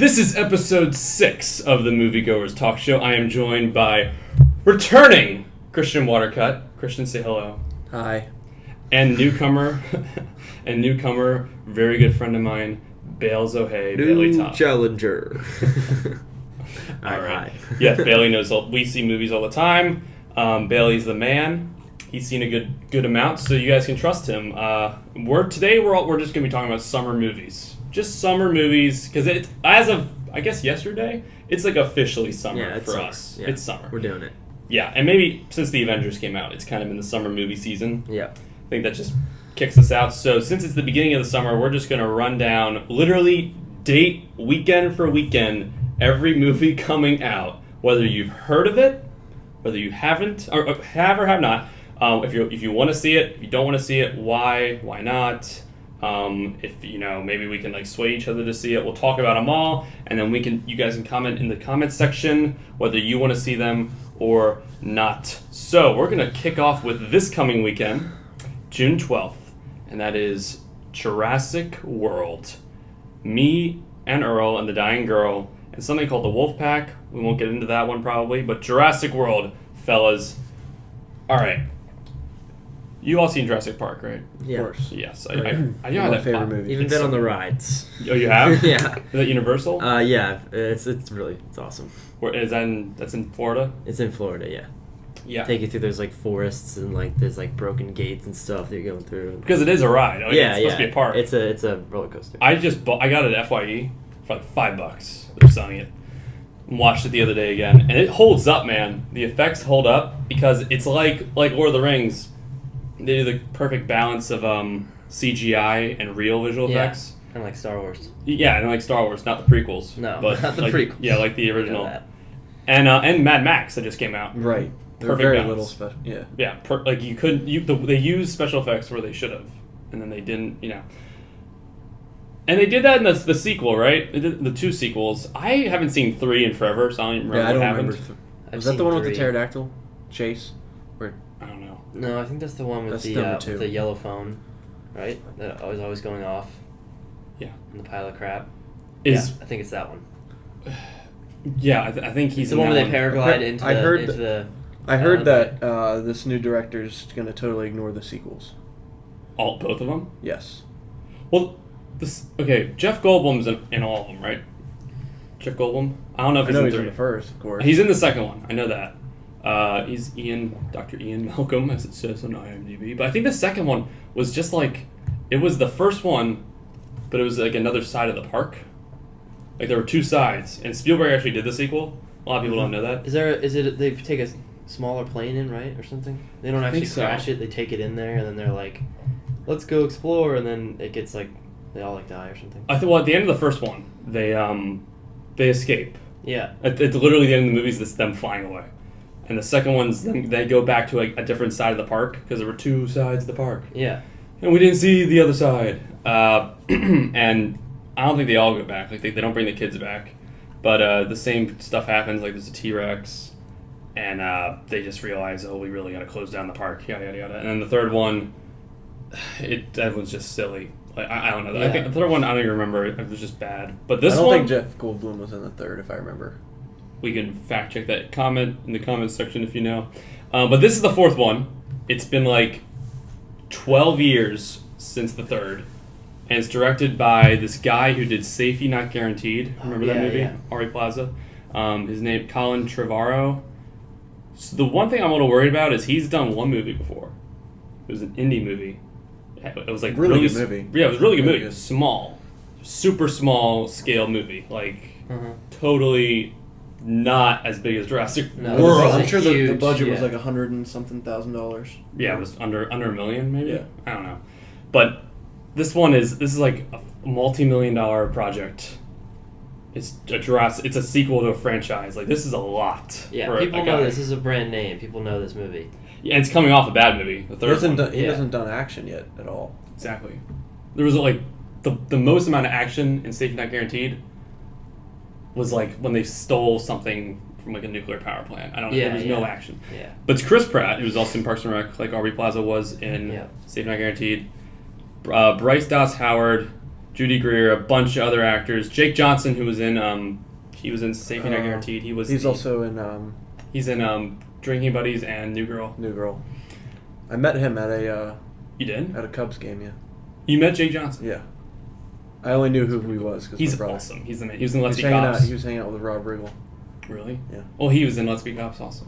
This is episode 6 of the MovieGoers talk show. I am joined by returning Christian Waterkotte. Christian, say hello. Hi. And newcomer, very good friend of mine, Bales O'Hay, Bailey Topp. Challenger. All right. Hi. Yes, Bailey knows. We see movies all the time. Bailey's the man. He's seen a good amount, so you guys can trust him. We're just going to be talking about summer movies. Just summer movies, because as of, I guess, yesterday, it's like officially summer for summer. us. Yeah. It's summer. We're doing it. Yeah, and maybe since the Avengers came out, it's kind of in the summer movie season. Yeah. I think that just kicks us out. So since it's the beginning of the summer, we're just going to run down, literally date weekend for weekend, every movie coming out, whether you've heard of it, whether you haven't, or have or have not. If you want to see it, if you don't want to see it, why not? If maybe we can sway each other to see it. We'll talk about them all, and then you guys can comment in the comments section whether you want to see them or not. So we're gonna kick off with this coming weekend, June 12th, and that is Jurassic World. Me and Earl and the Dying Girl, and something called the Wolf Pack. We won't get into that one probably, but Jurassic World, fellas. All right. You all seen Jurassic Park, right? Yeah. Of course. Yes. I My know that favorite movie. Even been on the rides. Oh, you have? Yeah. Is that Universal? Yeah. It's awesome. That's in Florida? It's in Florida, yeah. Yeah. Take you through those forests and there's broken gates and stuff that you're going through. Because it is a ride. It's supposed to be a park. It's a roller coaster. I got it at FYE for $5. They're selling it. Watched it the other day again, and it holds up, man. The effects hold up because it's like Lord of the Rings. They do the perfect balance of CGI and real visual effects. Kind of like Star Wars. Yeah, and like Star Wars, not the prequels. No, but not the prequels. Yeah, like the original. And Mad Max that just came out. Right. Perfect very balance. little special. Yeah. Yeah, they used special effects where they should have, and then they didn't. And they did that in the sequel, right? They did the 2 sequels. I haven't seen 3 in forever, so I don't even remember what happened. Was that the one with the pterodactyl chase? I don't know. No, I think that's the one with with the yellow phone, right? That was always going off. Yeah. And the pile of crap. I think it's that one. Yeah, I think he's the one where they paraglide into the. I heard that this new director's going to totally ignore the sequels. Both of them? Yes. Well, Jeff Goldblum's in all of them, right? Jeff Goldblum? I don't know if he's in 3. In the first, of course. He's in the second one. I know that. He's Dr. Ian Malcolm, as it says on IMDb. But I think the second one was just it was the first one, but it was another side of the park. There were 2 sides, and Spielberg actually did the sequel. A lot of people don't know that. Is it they take a smaller plane in, right, or something? They don't actually crash it. They take it in there, and then they're like, "Let's go explore," and then it gets they all die or something. I think at the end of the first one, they escape. Yeah. It's literally the end of the movie is just them flying away. And the second one's they go back to a different side of the park because there were 2 sides of the park. Yeah. And we didn't see the other side. And I don't think they all go back. They don't bring the kids back. But the same stuff happens. There's a T-Rex. And they just realize, we really got to close down the park. Yada, yada, yada. And then the third one, that one's just silly. I don't know. Yeah. I think the third one, I don't even remember. It was just bad. But this one... I don't think Jeff Goldblum was in the third, if I remember. We can fact check that. Comment in the comments section if you know. But this is the 4th one. It's been 12 years since the 3rd. And it's directed by this guy who did Safety Not Guaranteed. Remember that movie? Yeah. Ari Plaza. His name, Colin Trevorrow. So the one thing I'm a little worried about is he's done one movie before. It was an indie movie. It was really good movie. Yeah, it was a really good movie. Good. Small. Super small scale movie. Totally not as big as Jurassic World. I'm sure the budget was $100 and something thousand. Yeah, it was under $1 million maybe. Yeah. I don't know, but this is a multi-million-dollar project. It's a sequel to a franchise. This is a lot. Yeah, people know this is a brand name. People know this movie. Yeah, it's coming off a bad movie. The third one. He hasn't done action yet at all. Exactly. There was the most amount of action in Safety Not Guaranteed was when they stole something from a nuclear power plant. I don't know. There was no action. Yeah. But it's Chris Pratt, who was also in Parks and Rec, Aubrey Plaza was in Safety Not Guaranteed. Bryce Dallas Howard, Judy Greer, a bunch of other actors. Jake Johnson, who was in Safety Not Guaranteed. He's also in. He's in Drinking Buddies and New Girl. New Girl. I met him at a. You did? At a Cubs game, yeah. You met Jake Johnson? Yeah. I only knew who he was because he's my brother. Awesome. He's the man. He was in Let's Be Cops. He was hanging out with Rob Riggle. Really? Yeah. Well, he was in Let's Be Cops also.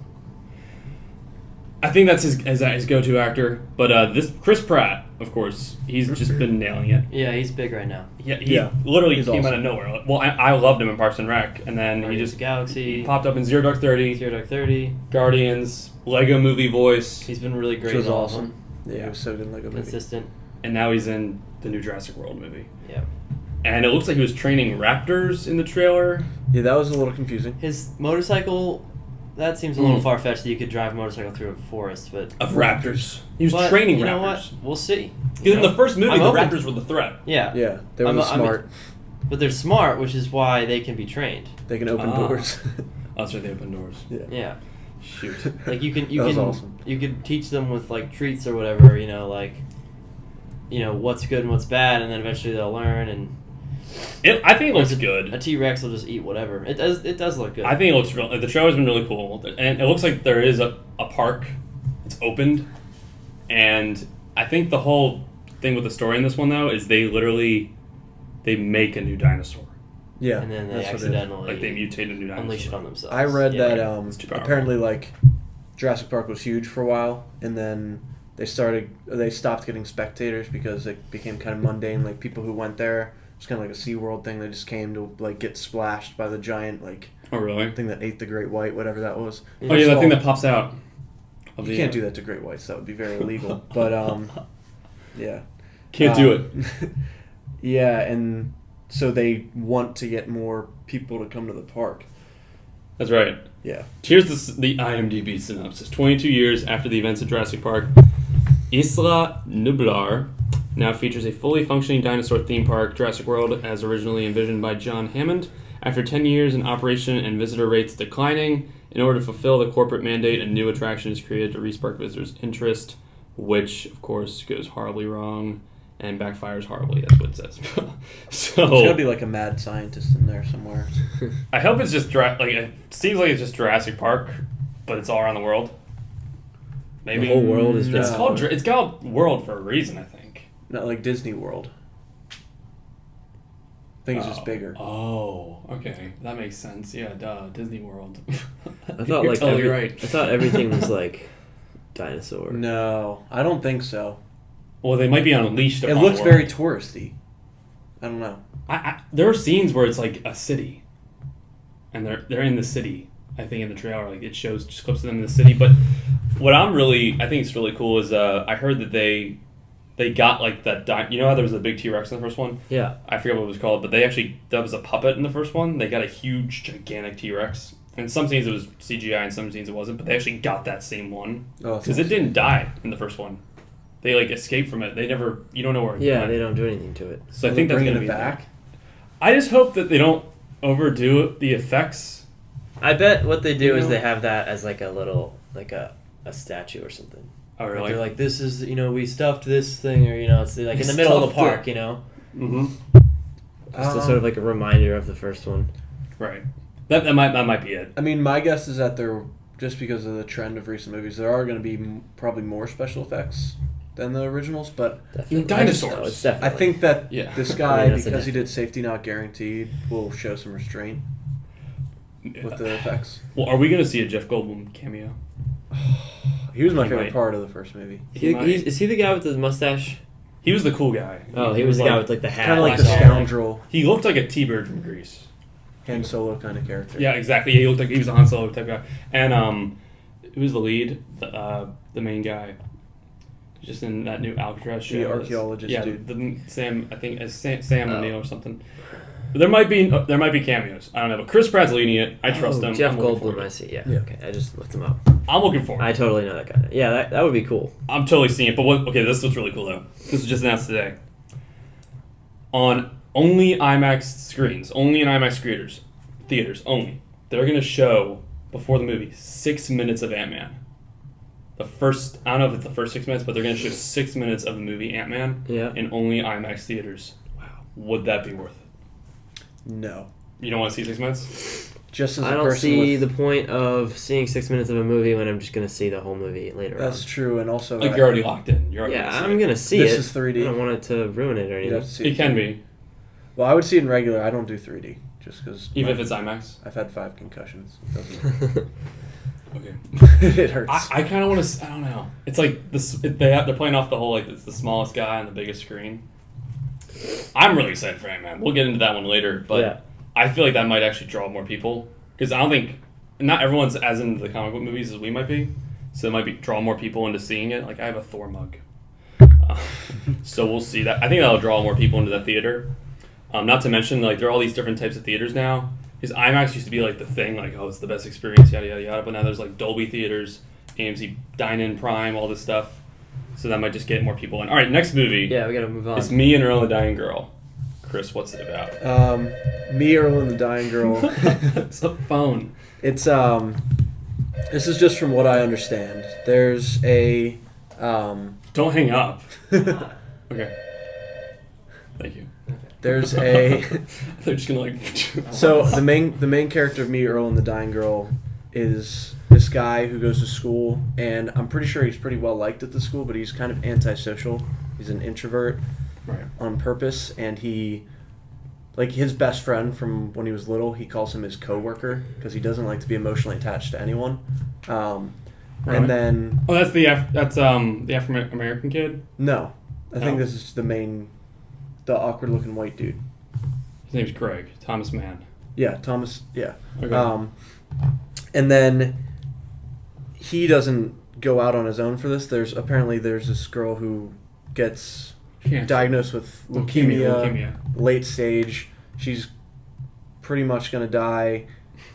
I think that's his go-to actor. But this Chris Pratt, of course, he's just been nailing it. Yeah, he's big right now. Yeah, he literally came awesome. out of nowhere. Well, I loved him in Parks and Rec, and then Guardians of the Galaxy. He popped up in Zero Dark 30, Guardians, Lego Movie voice. He's been really great. Which was in all awesome. of them. Yeah, he was so good in Lego Movie. Consistent. And now he's in the new Jurassic World movie. Yeah. And it looks like he was training raptors in the trailer. Yeah, that was a little confusing. His motorcycle, that seems a little far-fetched that you could drive a motorcycle through a forest, but... Of raptors. He was but training raptors. You know what? We'll see. Because in the first movie, I'm the open. raptors were the threat. Yeah. Yeah, they were smart. But they're smart, which is why they can be trained. They can open doors. Oh, that's right, they open doors. Yeah. Shoot. Like you can awesome. You could teach them with like treats or whatever, what's good and what's bad, and then eventually they'll learn. And I think it looks good. A T-Rex will just eat whatever. It does look good. I think it looks real. The trailer's been really cool, and it looks like there is a park. It's opened, and I think the whole thing with the story in this one though is they make a new dinosaur. Yeah, and then they accidentally they mutate a new dinosaur. Unleash it on themselves. I read that apparently Jurassic Park was huge for a while, and then they stopped getting spectators because it became kind of mundane. Like people who went there, it was kind of like a SeaWorld thing. They just came to like get splashed by the giant oh really thing that ate the great white, whatever that was. Oh yeah, that thing that pops out. You can't do that to great whites. That would be very illegal. But yeah, can't do it. Yeah, and so they want to get more people to come to the park. That's right. Yeah. Here's the IMDb synopsis. 22 years after the events of Jurassic Park, Isla Nublar now features a fully functioning dinosaur theme park, Jurassic World, as originally envisioned by John Hammond. After 10 years in operation and visitor rates declining, in order to fulfill the corporate mandate, a new attraction is created to re-spark visitors' interest, which, of course, goes horribly wrong and backfires horribly. That's what it says. So there's got to be like a mad scientist in there somewhere. I hope it's just it seems like it's just Jurassic Park, but it's all around the world. Maybe the whole world is. It's called World for a reason, I think. Not like Disney World. I think it's just bigger. Oh, okay, that makes sense. Yeah, duh, Disney World. I thought You're totally right. I thought everything was like dinosaur. No, I don't think so. Well, they might be unleashed. It looks very touristy. I don't know. There are scenes where it's like a city, and they're in the city. I think in the trailer, like it shows just clips of them in the city. But what I think it's really cool is I heard that they got like that. You know how there was a big T-Rex in the first one? Yeah. I forget what it was called, but that was a puppet in the first one. They got a huge, gigantic T-Rex. In some scenes it was CGI, in some scenes it wasn't. But they actually got that same one because it didn't die in the first one. They escaped from it. They never. You don't know where. Yeah, they don't do anything to it. So I think that's gonna be back. I just hope that they don't overdo the effects. I bet what they do is they have that as like a little a statue or something. Oh really? Like they're like, this is we stuffed this thing, or it's like in the middle of the park, Mm-hmm. Just sort of like a reminder of the first one. Right. That might be it. I mean, my guess is that just because of the trend of recent movies, there are going to be probably more special effects than the originals, but dinosaurs. No, it's definitely. I think that this guy, that's because he did Safety Not Guaranteed, will show some restraint with the effects. Well, are we going to see a Jeff Goldblum cameo? He was my favorite part of the first movie. Is he the guy with the mustache? He was the cool guy. Oh, he was the guy with like the hat. Kind of like the scoundrel. He looked like a T-Bird from Grease. Han Solo kind of character. Yeah, exactly. He looked like he was a Han Solo type guy. And who was the lead? The main guy. Just in that new Alcatraz show. The archaeologist dude. Sam, I think it's Sam O'Neill or something. But there might be cameos. I don't know, but Chris Pratt's leading it. I trust him. Jeff Goldblum, I see. Yeah. Okay, I just looked him up. I'm looking forward. I totally know that guy. Yeah, that would be cool. I'm totally seeing it. But this looks really cool though. This was just announced today. On only IMAX screens, only in IMAX theaters only. They're gonna show before the movie 6 minutes of Ant-Man. I don't know if it's the first 6 minutes, but they're gonna show 6 minutes of the movie Ant-Man in only IMAX theaters. Wow. would that be worth it? No. You don't want to see 6 minutes? Just as I a don't person see with, the point of seeing 6 minutes of a movie when I'm just going to see the whole movie later That's on. true, and also Like, you're already locked in. You're already I'm going to see This it. is 3D. I don't want it to ruin it or You'd have anything. to see It can be. Well, I would see it in regular. I don't do 3D just because. Even if it's IMAX? I've had 5 concussions. It doesn't. Okay. It hurts. I kind of want to. I don't know. It's like they're playing off the whole like it's the smallest guy on the biggest screen. I'm really excited for Ant-Man. We'll get into that one later, but Yeah. I feel like that might actually draw more people because I don't think not everyone's as into the comic book movies as we might be, so it might draw more people into seeing it. Like I have a Thor mug, so we'll see that. I think that'll draw more people into the theater. Not to mention like there are all these different types of theaters now. Because IMAX used to be like the thing, like oh it's the best experience, yada yada yada. But now there's like Dolby theaters, AMC Dine-In Prime, all this stuff. So that might just get more people in. All right, next movie. Yeah, we got to move on. It's Me and Earl and the Dying Girl. Chris, what's it about? Me, Earl, and the Dying Girl. It's a phone. It's This is just from what I understand. There's a. Don't hang up. Okay. Thank you. There's a. They're just gonna like. So the main character of Me, Earl, and the Dying Girl is this guy who goes to school, and I'm pretty sure he's pretty well liked at the school, but he's kind of antisocial. He's an introvert Right. on purpose, and he, like his best friend from when he was little, he calls him his coworker because he doesn't like to be emotionally attached to anyone. Right. And then Oh, that's the African American kid. no, I think No? this is the awkward looking white dude. His name's Greg Thomas Mann. Yeah, Thomas. Yeah. Okay. And then he doesn't go out on his own for this. There's this girl who gets Cancer. diagnosed with leukemia, Leukemia. late stage. She's pretty much gonna die,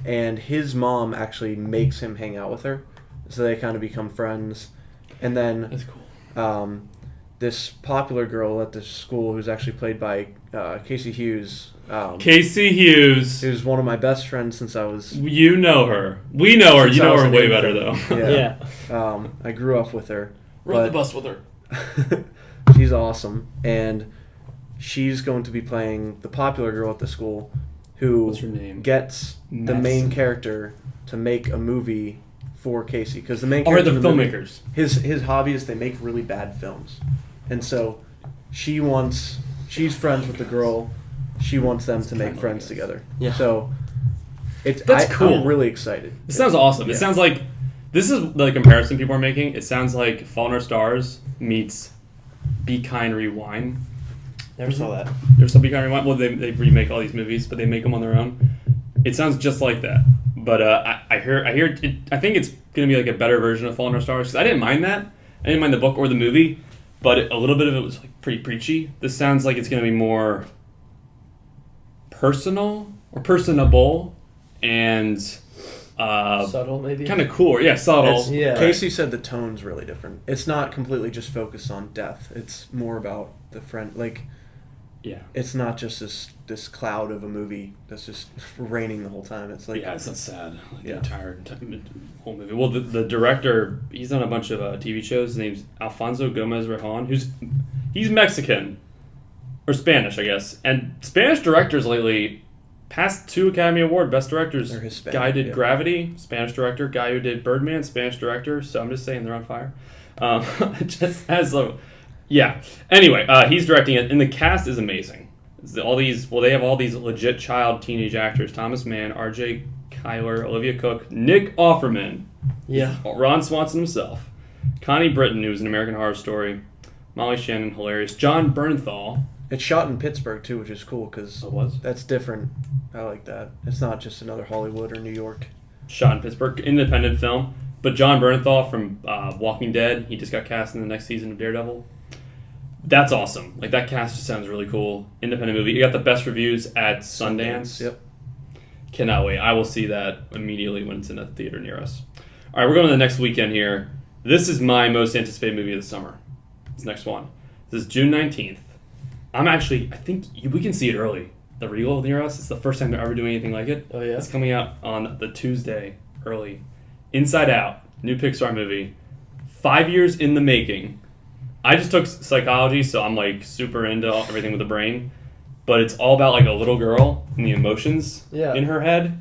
and his mom actually makes him hang out with her, so they kind of become friends. And then That's cool. this popular girl at the school, who's actually played by Casey Hughes. Casey Hughes. Who's one of my best friends since I was. You know her. We know her. Since You I know was her an way infant. better though. Yeah. I grew up with her. Rode the but bus with her. she's awesome, and she's going to be playing the popular girl at the school, who What's her name? gets the main character to make a movie for Casey, because the main Or character the in movie- filmmakers. his hobby is they make really bad films, and so she's friends with the girl. She wants them to make kinda friends like together. Yeah. So That's cool. I'm really excited. This sounds awesome. Yeah. It sounds like this is the comparison people are making. It sounds like Fallen Our Stars meets Be Kind Rewind. Never saw that. There's some Be Kind Rewind. Well, they remake all these movies, but they make them on their own. It sounds just like that. But I hear it, I think it's gonna be like a better version of Fallen Our Stars, because I didn't mind that. I didn't mind the book or the movie, but a little bit of it was like pretty preachy. This sounds like it's gonna be more personal or personable and Subtle, maybe? kind of cool. Yeah, subtle. It's- Yeah. Casey said the tone's really different. It's not completely just focused on death. It's more about the friend. Like, Yeah. it's not just this cloud of a movie that's just raining the whole time. It's like Yeah, it's not sad. Like Yeah. the entire whole movie. Well, the director, he's done a bunch of TV shows. His name's Alfonso Gomez Rejon, he's Mexican or Spanish, I guess. And Spanish directors lately, past 2 Academy Award Best Directors. They're Hispanic, Guy did yeah. Gravity, Spanish director. Guy who did Birdman, Spanish director. So I'm just saying they're on fire. Just as a yeah. Anyway, he's directing it, and the cast is amazing. They have all these legit child teenage actors: Thomas Mann, R.J. Kyler, Olivia Cook, Nick Offerman, Yeah. Ron Swanson himself, Connie Britton, who's an American Horror Story, Molly Shannon, hilarious, John Bernthal. it's shot in Pittsburgh too, which is cool because It was that's different. I like that. It's not just another Hollywood or New York. shot in Pittsburgh, independent film. But John Bernthal from Walking Dead, he just got cast in the next season of Daredevil. That's awesome. Like, that cast just sounds really cool. Independent movie. You got the best reviews at Sundance. Yep. Cannot wait. I will see that immediately when it's in a theater near us. All right, we're going to the next weekend here. This is my most anticipated movie of the summer. This next one. This is June 19th. I think we can see it early. The Regal near us. It's the first time they're ever doing anything like it. Oh, yeah? It's coming out on the Tuesday early. Inside Out, new Pixar movie. 5 years in the making. I just took psychology, so I'm like super into everything with the brain. but it's all about like a little girl and the emotions Yeah. in her head,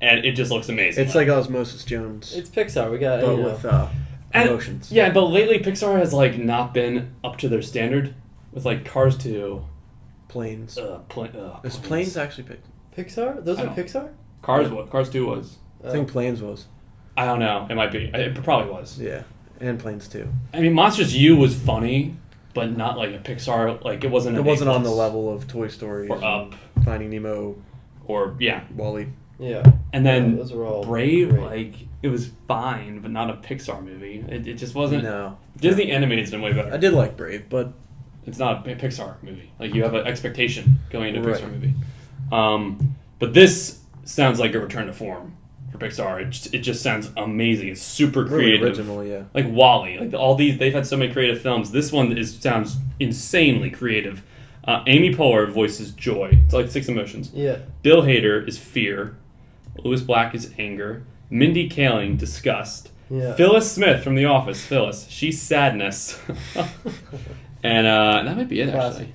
and it just looks amazing. It's like Osmosis Jones, It's Pixar. We got but you know. with And- emotions. Yeah, but lately Pixar has like not been up to their standard with like Cars 2. Planes. Is Planes. Planes actually picked? Pixar? Those I are don't- Pixar? Cars what? Cars 2 was. I think Planes was. I don't know. It might be. It probably was. Yeah, and Planes too. I mean, Monsters U was funny, but not like a Pixar. Like it wasn't. It an wasn't A+ on the level of Toy Story or Up Finding Nemo, or yeah. Wall-E. Yeah. And then those are all Brave, great. like it was fine, but not a Pixar movie. It just wasn't. No, Disney animated's been way better. I did like Brave, but It's not a Pixar movie. Like you have an expectation going into a Right. Pixar movie. But this sounds like a return to form for Pixar. It just sounds amazing. It's super really creative. original, yeah. Like Wall-E, like all these, they've had so many creative films. This one sounds insanely creative. Amy Poehler voices joy. It's like 6 emotions. Yeah. Bill Hader is fear. Louis Black is anger. Mindy Kaling, disgust. Yeah. Phyllis Smith from The Office, Phyllis, she's sadness. And that might be it, Classic. actually.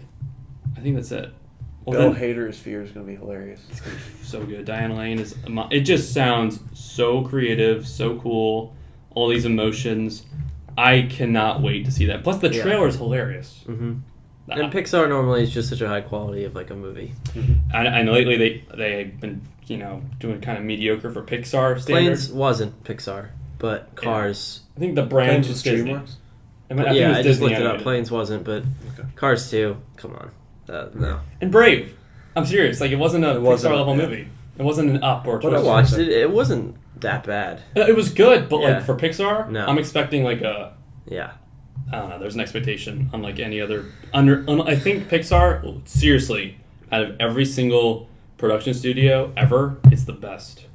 I think that's it. Well, Bill then, Hader's fear is going to be hilarious. it's gonna be so good. Diane Lane is. It just sounds so creative, so cool. All these emotions. I cannot wait to see that. Plus, the Yeah. trailer is hilarious. Mm-hmm. And Pixar normally is just such a high quality of like a movie. I know lately they've been doing kind of mediocre for Pixar standards. Planes wasn't Pixar, but Cars. I think the brand Planes was was Disney. DreamWorks? I think it Yeah, was I just Disney looked it up. animated. Planes wasn't, but Okay. Cars 2. Come on, no. And Brave. I'm serious. Like it wasn't a It wasn't, Pixar level yeah. movie. It wasn't an Up or a Toy What I else Story. watched it. It wasn't that bad. It was good, but Yeah. like for Pixar, No. I'm expecting like a. Yeah. I don't know. There's an expectation, unlike any other. I think Pixar, seriously, out of every single production studio ever, it's the best.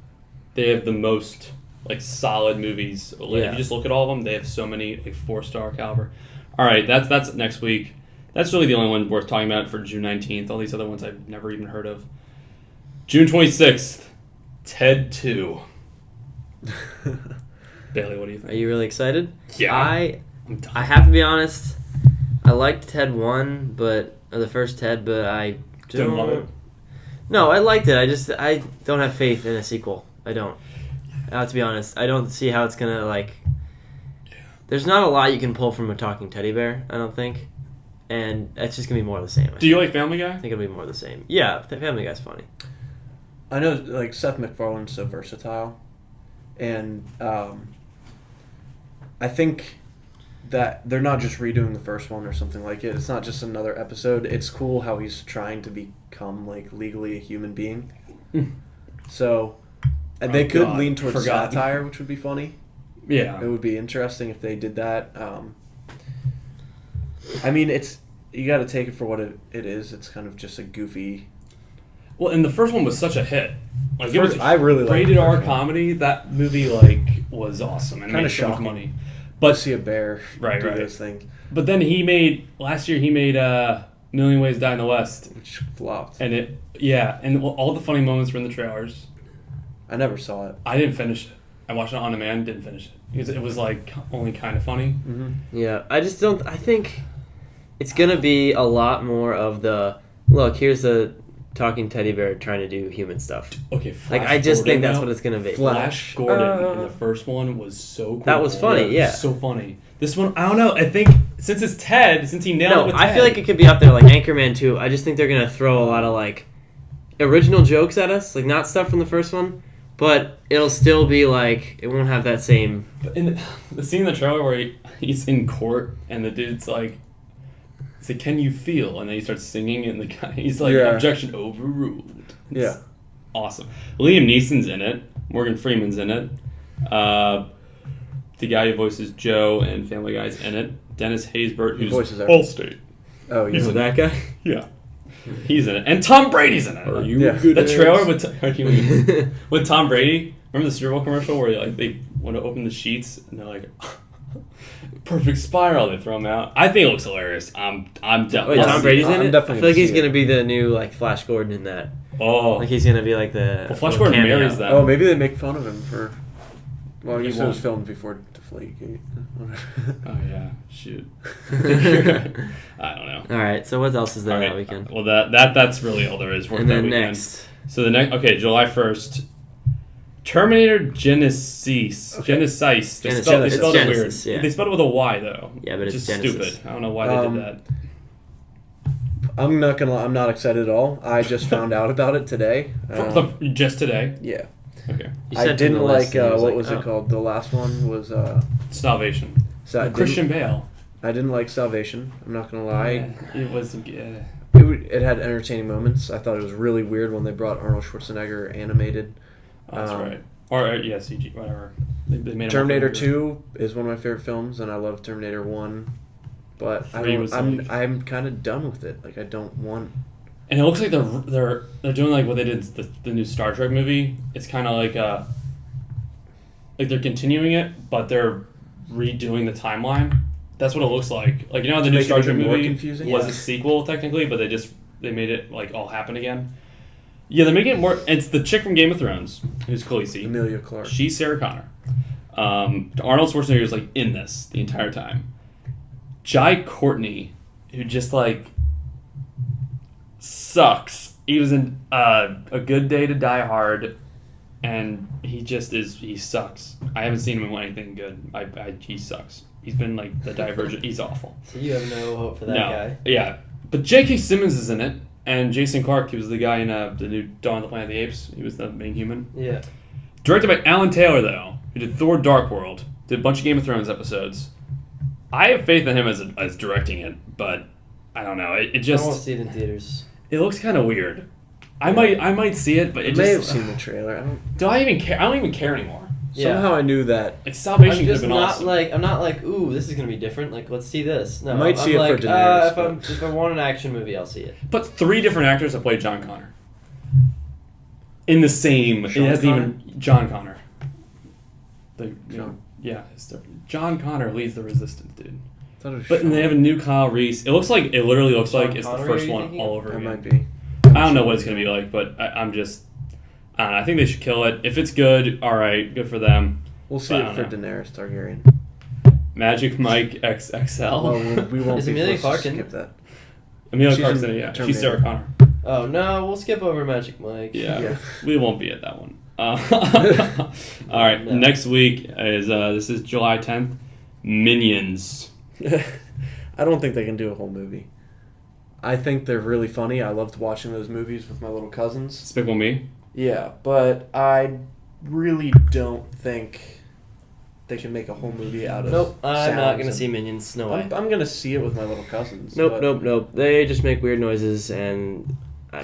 They have the most like solid movies. Like, Yeah. If you just look at all of them, they have so many like 4-star caliber. All right, that's next week. That's really the only one worth talking about for June 19th. All these other ones I've never even heard of. June 26th, Ted 2. Bailey, what do you think? Are you really excited? Yeah. I'm I have to be honest. I liked Ted 1, or the first Ted, but I Didn't love it? No, I liked it. I don't have faith in a sequel. I don't. I have to be honest. I don't see how it's gonna like. There's not a lot you can pull from a talking teddy bear. I don't think, and it's just gonna be more of the same. Do you like Family Guy? I think it'll be more of the same. Yeah, the Family Guy's funny. I know, like, Seth MacFarlane's so versatile, and I think that they're not just redoing the first one or something like it. It's not just another episode. It's cool how he's trying to become, like, legally a human being. So, and they could lean towards Forgotten. satire, which would be funny. Yeah. It would be interesting if they did that. I mean, you got to take it for what it is. It's kind of just a goofy. Well, and the first one was such a hit. Like it was I really liked rated the R first one. comedy. That movie like was awesome and Kinda made so much shocking. money. But see a bear Right, do right. those things, But then last year he made Million Ways to Die in the West, which flopped. and all the funny moments were in the trailers. I never saw it. I didn't finish it. I watched it on demand, didn't finish it because it was like only kind of funny. Mm-hmm. Yeah, I just don't. I think it's gonna be a lot more of the look. Here's the talking teddy bear trying to do human stuff. Okay, Like I just think that's what it's gonna be. Flash Gordon in the first one was so cool. That was funny, yeah. So funny. This one, I don't know. I think since it's Ted, since he nailed it No, with I Ted, feel like it could be up there like Anchorman 2. I just think they're gonna throw a lot of like original jokes at us, like not stuff from the first one, but it'll still be like it won't have that same. in the scene in the trailer where he's in court and the dude's like, he's like, "Can you feel?" And then he starts singing and the guy he's like, Yeah. "Objection overruled." It's Yeah. awesome. Liam Neeson's in it. Morgan Freeman's in it. The guy who voices Joe and Family Guy's in it. Dennis Haysbert, He who's voices everything. Allstate. Oh, He's yeah. in that guy. Yeah, he's in it, and Tom Brady's in it. Are you Yeah. good? The trailer with Tom Brady. Remember the Super Bowl commercial where they want to open the sheets and they're like, perfect spiral. They throw him out. I think it looks hilarious. I'm down. Wait, Tom Brady's in I'm it. I definitely feel like gonna he's see gonna it. be the new like Flash Gordon in that. Oh, Like he's gonna be like the. well, Flash little Gordon cameo. marries that. Oh, maybe they make fun of him for Well, I He guess it was won. filmed before Deflategate. Oh yeah, shoot. I don't know. All right. So what else is there All that right. weekend? Well, that's really all there is. And then next. So the next, July 1st, Terminator Genesis. Okay. Genesis. They Genesis. spelled It's it weird. Genesis, yeah. They spelled it with a Y though. Yeah, but which it's is Genesis. stupid. I don't know why they did that. I'm not gonna lie, I'm not excited at all. I just found out about it today. Just today. Yeah. Okay. You I sent him didn't the like list, and he was what like, was oh. it called? The last one was Salvation. Christian. Christian Bale. I didn't like Salvation. I'm not gonna lie. It was. It had entertaining moments. I thought it was really weird when they brought Arnold Schwarzenegger animated. That's right. Or CG, whatever. They made him Terminator look weird. 2 is one of my favorite films, and I love Terminator 1. But I'm kind of done with it. Like, I don't want. And it looks like they're doing like what they did the new Star Trek movie. It's kind of like they're continuing it, but they're redoing the timeline. That's what it looks like. Like, you know how the To new make it Star Trek even more movie confusing? was Yeah. a sequel technically, but they made it like all happen again. Yeah, they're making it more. It's the chick from Game of Thrones who's Khaleesi. Emilia Clarke. She's Sarah Connor. Arnold Schwarzenegger is like in this the entire time. Jai Courtney, who just like sucks. He was in A Good Day to Die Hard, and he sucks. I haven't seen him in anything good. He sucks. He's been like the Divergent. He's awful. So you have no hope for that guy? Yeah. But J.K. Simmons is in it, and Jason Clarke, he was the guy in the new Dawn of the Planet of the Apes. He was the main human. Yeah. Directed by Alan Taylor, though, who did Thor: Dark World, did a bunch of Game of Thrones episodes. I have faith in him as directing it, but I don't know. It I just won't see it in theaters. it looks kind of weird. I might see it, but I it may just have seen the trailer. do I even care? I don't even care anymore. Yeah. Somehow I knew that. Like Salvation I'm could just have been not awesome. like I'm not like, ooh, this is gonna be different. Like, let's see this. No, I might I'm see it like, for Daenerys, if I want an action movie, I'll see it. But 3 different actors have played John Connor. In the same, Sean it hasn't Connor? even John Connor. John. Yeah, John Connor leads the Resistance, dude. Thought it was But Sean. they have a new Kyle Reese. It literally looks Sean like it's the Connery, first are you one thinking all of? over That again. might be. I don't know what it's gonna be like, but I don't know. I think they should kill it. If it's good, all right, good for them. We'll see But I it don't for know. Daenerys Targaryen. Magic Mike XXL. Well, we won't Is be Emilia forced to Clarke in skip that. Amelia she's Clark's in in it, yeah. Terminator. She's Sarah Connor. Oh no, we'll skip over Magic Mike. Yeah, Yeah. we won't be at that one. All right, No. next week is this is July 10th. Minions. I don't think they can do a whole movie. I think they're really funny. I loved watching those movies with my little cousins. Despicable Me. Yeah, but I really don't think they can make a whole movie out of. Nope, I'm not sounds gonna and- see Minions. No way. I'm gonna see it with my little cousins. Nope, but nope. They just make weird noises, and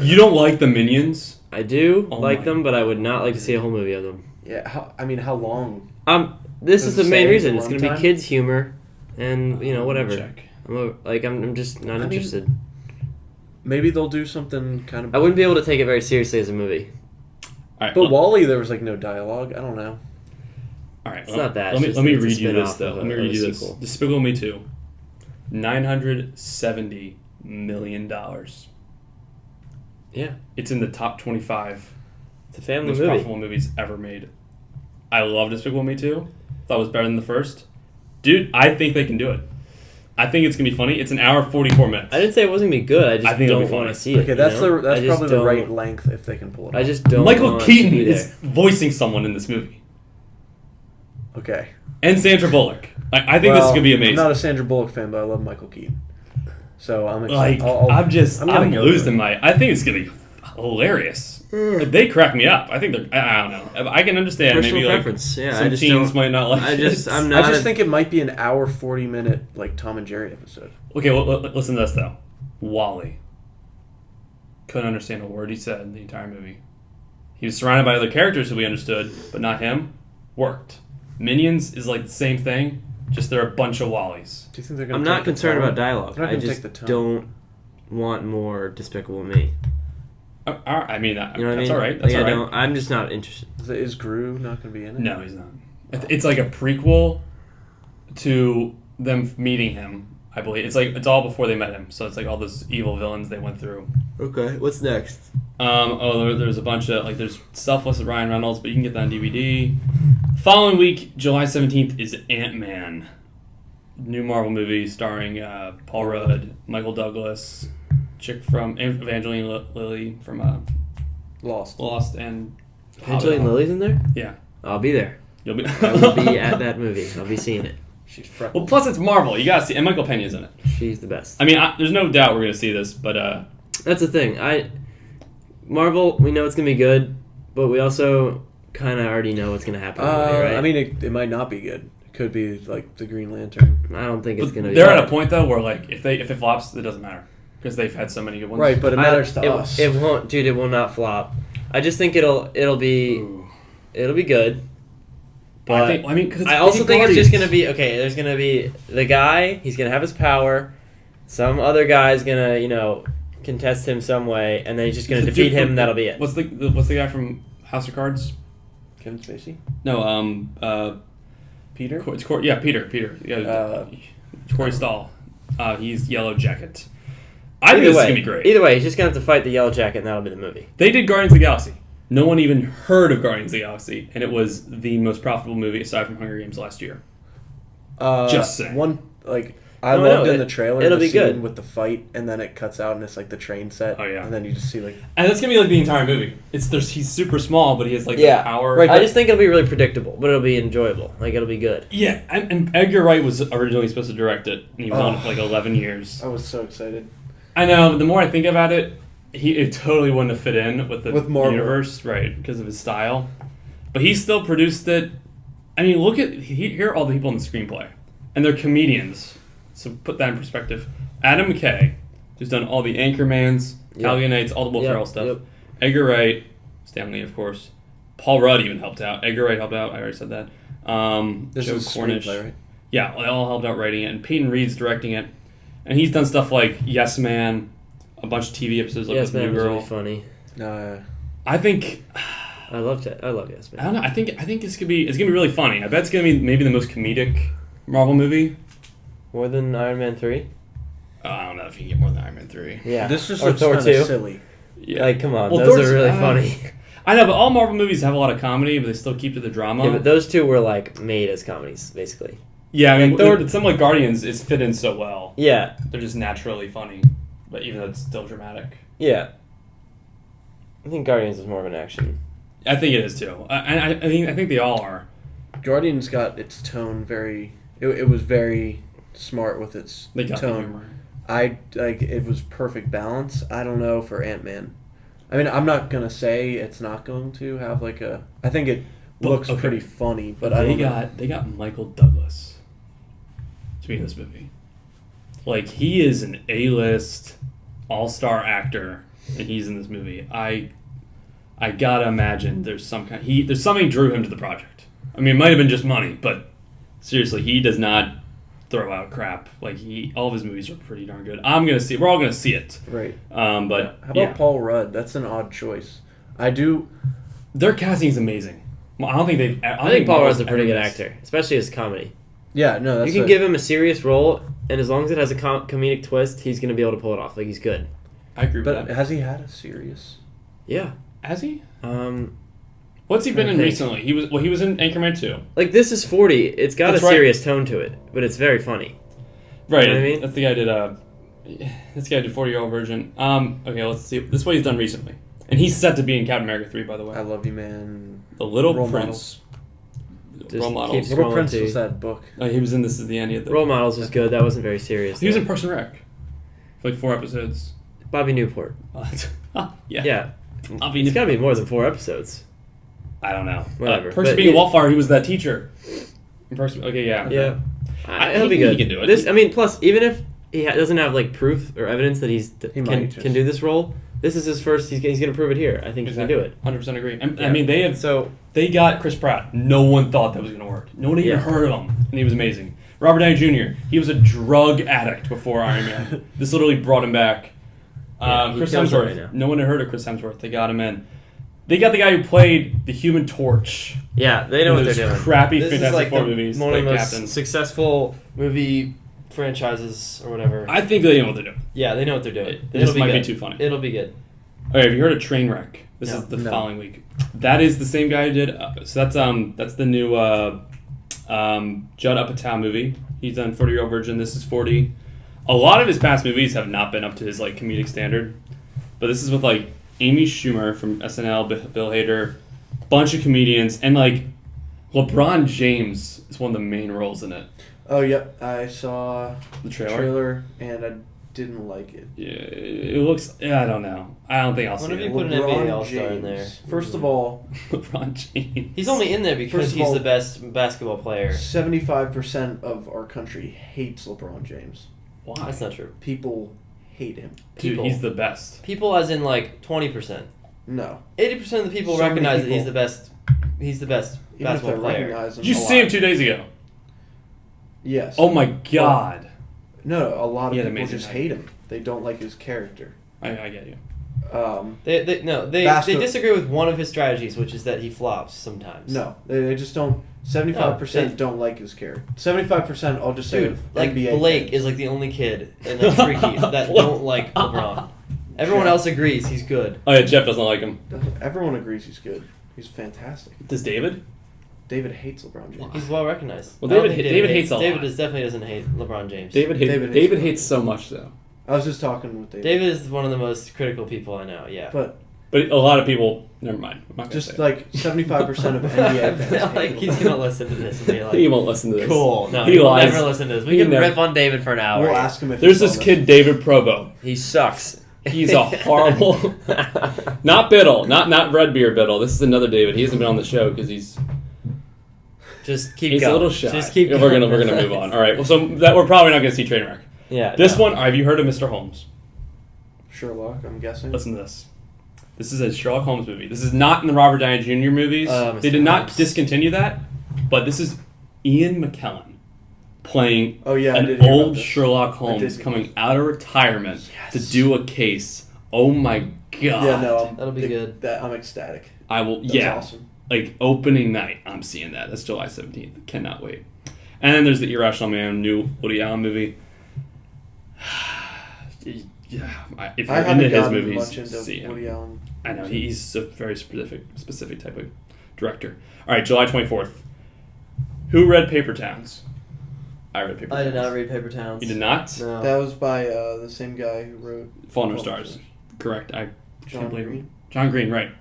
You don't like the Minions? I do Oh like my them, but I would not like to see a whole movie of them. Yeah, how long? This Does is the it main say reason. the It's going to be runtime? kids' humor, and whatever. Check. I'm just not I mean, interested. Maybe they'll do something kind of. I wouldn't be able to take it very seriously as a movie. All right, But well, Wall-E, there was like no dialogue. I don't know. all right. It's well, not that, Let me it's let me just- it's a read you this spin-off though. of Let me a read you this. sequel. Despicable Me 2. $970 million. Yeah, It's in the top 25 it's a family most movie. profitable movies ever made. I love Despicable Me 2. Thought it was better than the first. Dude, I think they can do it. I think it's gonna be funny. It's an hour 44 minutes. I didn't say it wasn't gonna be good. I just I think it'll be don't want funny. to see it. Okay, that's you know? that's I just probably the don't- right length if they can pull it I off. just don't. Michael want Keaton to be is there. voicing someone in this movie, Okay. and Sandra Bullock. I think this is gonna be amazing. I'm not a Sandra Bullock fan, but I love Michael Keaton. So I'm Like excited. I'm gonna go losing with it. my. I think it's gonna be hilarious. They crack me up. I think they're. I don't know. I can understand Personal maybe preference. Yeah, some I just teens don't. might not like. I just it. I'm I not. just think it might be an hour 40-minute like Tom and Jerry episode. Okay, well, listen to this though. Wally couldn't understand a word he said in the entire movie. He was surrounded by other characters who we understood, but not him. Worked. Minions is like the same thing, just they're a bunch of Wallies. Do you think they're going I'm to not concerned about dialogue. They're not I gonna just take the time. don't want more Despicable Me. I mean, You know what I that's mean? all right. That's Like, all I right. don't. I'm just not interested. Is Gru not going to be in it? No, he's not. It's like a prequel to them meeting him. I believe it's all before they met him. So it's like all those evil villains they went through. Okay, what's next? There's a bunch of there's Selfless with Ryan Reynolds, but you can get that on DVD. Following week, July 17th, is Ant-Man, new Marvel movie starring Paul Rudd, Michael Douglas, chick from Evangeline Lilly from Lost, and Evangeline Lilly's in there. Yeah, I'll be there. you'll be. I will be at that movie. I'll be seeing it. She's freckled. Well, plus it's Marvel. You gotta see, and Michael Pena's in it. She's the best. I mean, there's no doubt we're gonna see this, but that's the thing. Marvel, we know it's gonna be good, but we also kind of already know what's gonna happen. Right? I mean, it might not be good. It could be like the Green Lantern. I don't think it's gonna be. They're good. at a point though where like if it flops, it doesn't matter because they've had so many good ones. Right, but it matters to us. It won't, dude. It will not flop. I just think it'll be good. But I also think it's just gonna be okay. There's gonna be the guy. He's gonna have his power. Some other guy's gonna contest him some way, and then he's just gonna defeat him. And that'll be it. What's the guy from House of Cards? Kevin Spacey? No, Peter? Peter. Yeah, Corey Stahl. He's Yellow Jacket. I Either think this way, is gonna be great. Either way, he's just gonna have to fight the Yellow Jacket, and that'll be the movie. They did Guardians of the Galaxy. No one even heard of Guardians of the Galaxy, and it was the most profitable movie aside from Hunger Games last year. Just saying. I loved in the trailer it'll the be scene good. with the fight, and then it cuts out, and it's like the train set. Oh, yeah. And then you just see like. And that's gonna be like the entire movie. He's super small, but he has like the power. Right, I just think it'll be really predictable, but it'll be enjoyable. Like it'll be good. Yeah, and Edgar Wright was originally supposed to direct it, and he was on it for like 11 years. I was so excited. I know, but the more I think about it, it totally wouldn't have fit in with the universe, right? Because of his style. But he still produced it. I mean, here are all the people in the screenplay, and they're comedians. So put that in perspective. Adam McKay, who's done all the Anchormans, Alienites, all the Will Ferrell stuff. Yep. Edgar Wright, Stanley, of course. Paul Rudd even helped out. Edgar Wright helped out. I already said that. This Joe is Cornish, screenplay, right? Yeah, they all helped out writing it, and Peyton Reed's directing it. And he's done stuff like Yes Man, a bunch of TV episodes like Yes with Man New was Girl. really funny. I think. I loved it. I love Yes Man. I don't know. I think it's gonna be really funny. I bet it's gonna be maybe the most comedic Marvel movie. More than Iron Man 3? I don't know if you can get more than Iron Man 3. Yeah. This just or looks Thor kind 2. of silly. Yeah. Like, come on. Well, those Thor's, are really funny. I know, but all Marvel movies have a lot of comedy, but they still keep to the drama. Yeah, but those two were, like, made as comedies, basically. Yeah, I mean, Thor, some like Guardians is fit in so well. Yeah. They're just naturally funny, but even though it's still dramatic. Yeah. I think Guardians is more of an action. I think it is, too. I think they all are. Guardians got its tone very... It was very smart with its They got tone. the humor. It was perfect balance. I don't know for Ant-Man. I mean, I'm not gonna say it's not going to have like a. I think it looks pretty funny, but they got Michael Douglas to be in this movie. Like he is an A-list all-star actor, and he's in this movie. I gotta imagine there's something drew him to the project. I mean, it might have been just money, but seriously, he does not throw out crap. Like all of his movies are pretty darn good. We're all gonna see it. Right. But how about Paul Rudd? That's an odd choice. Their casting is amazing. Well, I think Paul Rudd's a pretty good actor, especially as comedy. Yeah, no, that's you can give him a serious role, and as long as it has a comedic twist, he's gonna be able to pull it off. Like he's good. I agree with that. But has he had a serious? Yeah. Has he? What's he been in recently? He was in Anchorman 2. Like this is 40. It's got a serious tone to it, but it's very funny. Right. You know what I mean? That's the guy did 40-year-old virgin. Okay, let's see. This is what he's done recently. And he's set to be in Captain America 3, by the way. I Love You, Man. The Little Role Prince. Role Models. Models. Little Prince was that book. He was in This Is the End. Role Models was good. That wasn't very serious. He was in Parks and Rec. For like 4 episodes. Bobby Newport. Yeah. It's got to be more than 4 episodes. I don't know. Whatever. Perks of Being a Wallflower, he was that teacher. Okay, yeah. Yeah. He'll be good. He can do it. Plus, even if he doesn't have like proof or evidence that can do this role, this is his first. He's going to prove it here. I think he can do it. 100% agree. I mean, they got Chris Pratt. No one thought that was going to work. No one even heard of him, and he was amazing. Robert Downey Jr. He was a drug addict before Iron Man. This literally brought him back. Chris Hemsworth. Right, no one had heard of Chris Hemsworth. They got him in. They got the guy who played the Human Torch. Yeah, they know what they're doing. Crappy this Fantastic is like Four movies. One of the most successful movie franchises or whatever. I think they know what they're doing. Yeah, they know what they're doing. This might be too funny. It'll be good. Okay, have you heard of Trainwreck? This No. is the following week. That is the same guy who did. So that's the new Judd Apatow movie. He's done 40-Year-Old Virgin. This is 40. A lot of his past movies have not been up to his like comedic standard, but this is with like Amy Schumer from SNL, Bill Hader, bunch of comedians, and like LeBron James is one of the main roles in it. Oh, yep. I saw The trailer? and I didn't like it. Yeah, it looks. Yeah, I don't know. I don't think I'll see What if it. you put an NBA All-Star in there? First of all, LeBron James. He's only in there because First of he's all, the best basketball player. 75% of our country hates LeBron James. Why? That's not true. People hate him. Dude, People. he's the best. People as in like 20%. No. 80% of the people So many recognize that people. he's the best. He's the best Even if they basketball player. recognize him. Did you see him 2 days ago? Yes. Oh my god. No, a lot He of had people amazing just night. hate him. They don't like his character. I get you. They Basket- disagree with one of his strategies, which is that he flops sometimes. No, they just don't. 75% No, don't like his character. 75%, I'll just say, Dude, like NBA Blake fans. is like the only kid in the freaky that don't like LeBron. Everyone Jeff. else agrees he's good. Oh yeah, Jeff doesn't like him. Everyone agrees he's good. He's fantastic. Does David? David hates LeBron James. He's well recognized. Well, I don't David think hates a David lot. definitely doesn't hate LeBron James. David David hates so much though. I was just talking with David. David is one of the most critical people I know. Yeah. But But a lot of people. Never mind. I'm not gonna just say like 75% of I NBA fans feel hate like he's LeBron. gonna listen to this and be it. like, He won't listen to this. cool. No, He he will lies. never listen to this. We He can never- rip on David for an hour. We'll ask him if There's he this saw kid David Provo. He sucks. He's a horrible. Not Biddle. Not Redbeard Biddle. This is another David. He hasn't been on the show because he's Just keep he's going. a little shy. Just keep We're going. gonna move on. All right. Well, so that we're probably not gonna see Trainwreck. Yeah. This no. one. Have you heard of Mr. Holmes? Sherlock, I'm guessing. Listen to this. This is a Sherlock Holmes movie. This is not in the Robert Downey Jr. movies. They Mr. did not Holmes. discontinue that, but this is Ian McKellen playing Oh, yeah, I did an hear about old this. Sherlock I Holmes did. coming out of retirement Yes. to do a case. Oh my god! Yeah, no, That'll be good. I'm ecstatic. I will. That's yeah, awesome. like opening night. I'm seeing that. That's July 17th. Cannot wait. And then there's the Irrational Man, new Woody Allen movie. Yeah, if I you're haven't into his gotten movies, much into see him. Woody Allen. I know he's a very specific type of director. All right, July 24th. Who read Paper Towns? I read Paper Towns. I did not read Paper Towns. You did not? No. That was by the same guy who wrote Fault in Our Fault in Our Stars. Correct. I John can't believe Green. John Green, right.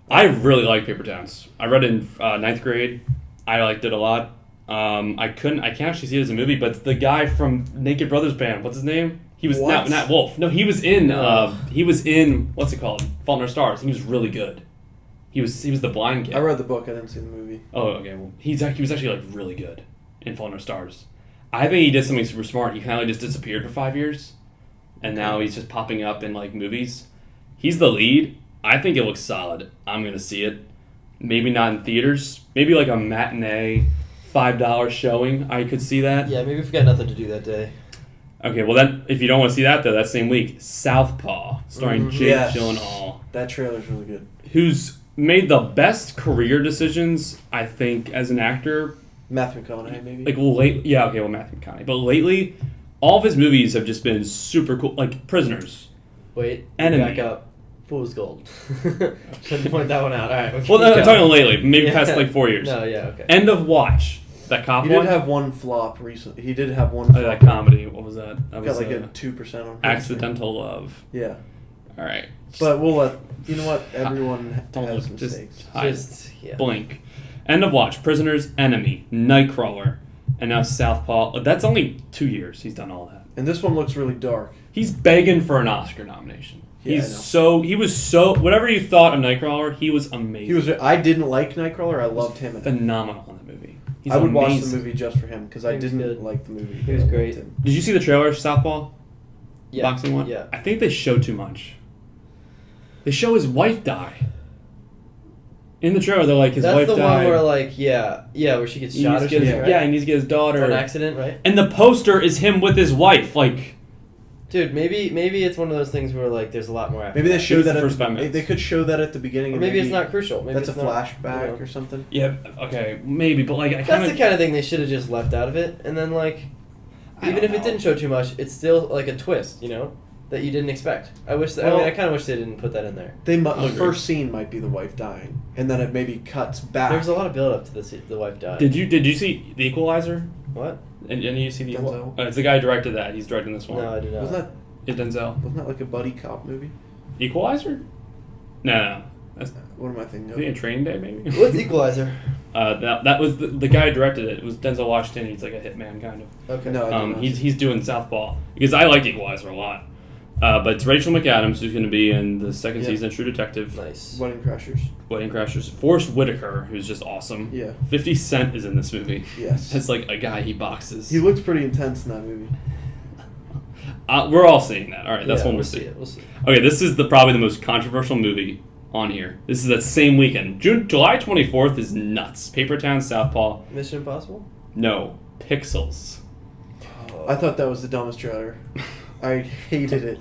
I really like Paper Towns. I read it in 9th grade. I liked it a lot. I can't actually see it as a movie, but it's the guy from Naked Brothers Band. What's his name? He was What? not Wolf. No, he was in what's it called? Fault in Our Stars. He was really good. He was the blind kid. I read the book. I didn't see the movie. Oh, okay. Well, he was actually like really good in Fault in Our Stars. I think he did something super smart. He kind of just disappeared for 5 years, and now he's just popping up in like movies. He's the lead. I think it looks solid. I'm gonna see it. Maybe not in theaters. Maybe like a matinee, $5 showing. I could see that. Yeah, maybe if we got nothing to do that day. Okay. Well, then if you don't want to see that though, that same week, Southpaw, starring Jake Yes. Gyllenhaal, That trailer's really good. who's made the best career decisions I think as an actor. Matthew McConaughey, maybe. Like Matthew McConaughey. But lately, all of his movies have just been super cool. Like Prisoners. Wait. Enemy. Back up. Fool's Gold. Shouldn't point that one out. All right. Well, I'm talking lately. Maybe past like 4 years. No, yeah, okay. End of Watch. That cop he one. did have one flop recently. He did have one Oh, flop. that comedy. What was that? That Got was like a 2% on Accidental Love. Yeah. All right. But we'll let... You know what? Everyone Don't has look, just mistakes. hide. Just, yeah. Blink. End of Watch. Prisoners. Enemy. Nightcrawler. And now Southpaw. That's only 2 years he's done all that. And this one looks really dark. He's begging for an Oscar nomination. Yeah, He was so whatever you thought of Nightcrawler, he was amazing. I didn't like Nightcrawler. I loved him in it. Phenomenal in that movie. He's I would watch amazing. the movie just for him because I He was didn't good. like the movie. He was but I great. loved him. Did you see the trailer, Southpaw? Yeah. Boxing one? Yeah. I think they show too much. They show his wife die. In the trailer, they're like, his That's wife the died. one where, like, where she gets He shot needs or to get his- something, right? Yeah, he needs to get his daughter. On accident, right? And the poster is him with his wife. Like, Dude, maybe it's one of those things where, like, there's a lot more after Maybe they that. show It's that the at first 5 minutes. They could show that at the beginning. Or and maybe it's not crucial. Maybe That's a it's not, flashback you know. or something. yeah, okay, maybe, but like, I That's kind the kind of thing they should have just left out of it, and then, like... Even if it didn't show too much, it's still like a twist, that you didn't expect. I kind of wish they didn't put that in there. The first scene might be the wife dying, and then it maybe cuts back. There's a lot of build up to the wife dying. Did you see The Equalizer? What? And you see the Denzel? It's the guy who directed that. He's directing this one. No, I did not. Wasn't Denzel. that like a buddy cop movie? Equalizer? No. That's What am I thinking I of? think a Training Day, maybe. What's Equalizer? That was the guy who directed it. It was Denzel Washington. He's like a hitman kind of. Okay. No, I did not. He's doing Southpaw because I like Equalizer a lot. But it's Rachel McAdams who's going to be in the second season of True Detective. Nice. Wedding Crashers. Wedding Crashers. Forrest Whitaker, who's just awesome. Yeah. 50 Cent is in this movie. Yes. It's like a guy he boxes. He looked pretty intense in that movie. We're all seeing that. All right, that's one we'll we'll see. We'll see. Okay, this is probably the most controversial movie on here. This is that same weekend. July 24th is nuts. Papertown, Southpaw. Mission Impossible? No, Pixels. I thought that was the dumbest trailer. I hated it.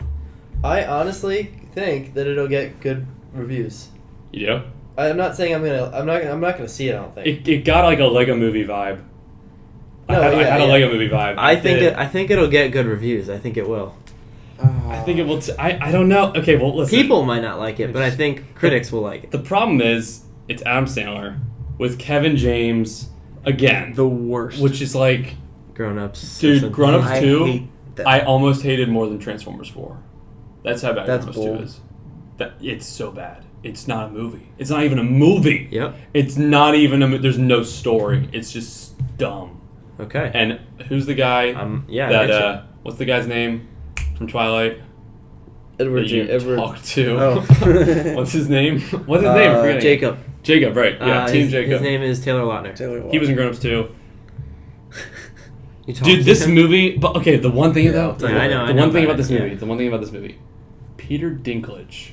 I honestly think that it'll get good reviews. You do? I'm not saying I'm not gonna see it. I don't think. It got like a Lego Movie vibe. I had a Lego Movie vibe. I think it'll get good reviews. I think it will. I think it will. I don't know. Okay, well, listen. People might not like it, but I think critics will like it. The problem is, it's Adam Sandler with Kevin James again. The worst. Which is like, Grown Ups. dude, Grown Ups I 2, hate that. I almost hated more than Transformers 4. That's how bad That's Grown Ups 2 bold. is. It's so bad. It's not a movie. It's not even a movie. Yep. It's not even there's no story. It's just dumb. Okay. And who's the guy yeah. that, what's the guy's name from Twilight? Edward. That you talked to. Oh. What's his name? What's his name? I'm forgetting. Jacob. Jacob, right. Yeah, Team Jacob. His name is Taylor Lautner. He was in Grown Ups too. You talked Dude, to this him? movie. But okay, the one thing Yeah, though. yeah, I know, The I know one thing about about this it, movie. yeah. The one thing about this movie. Peter Dinklage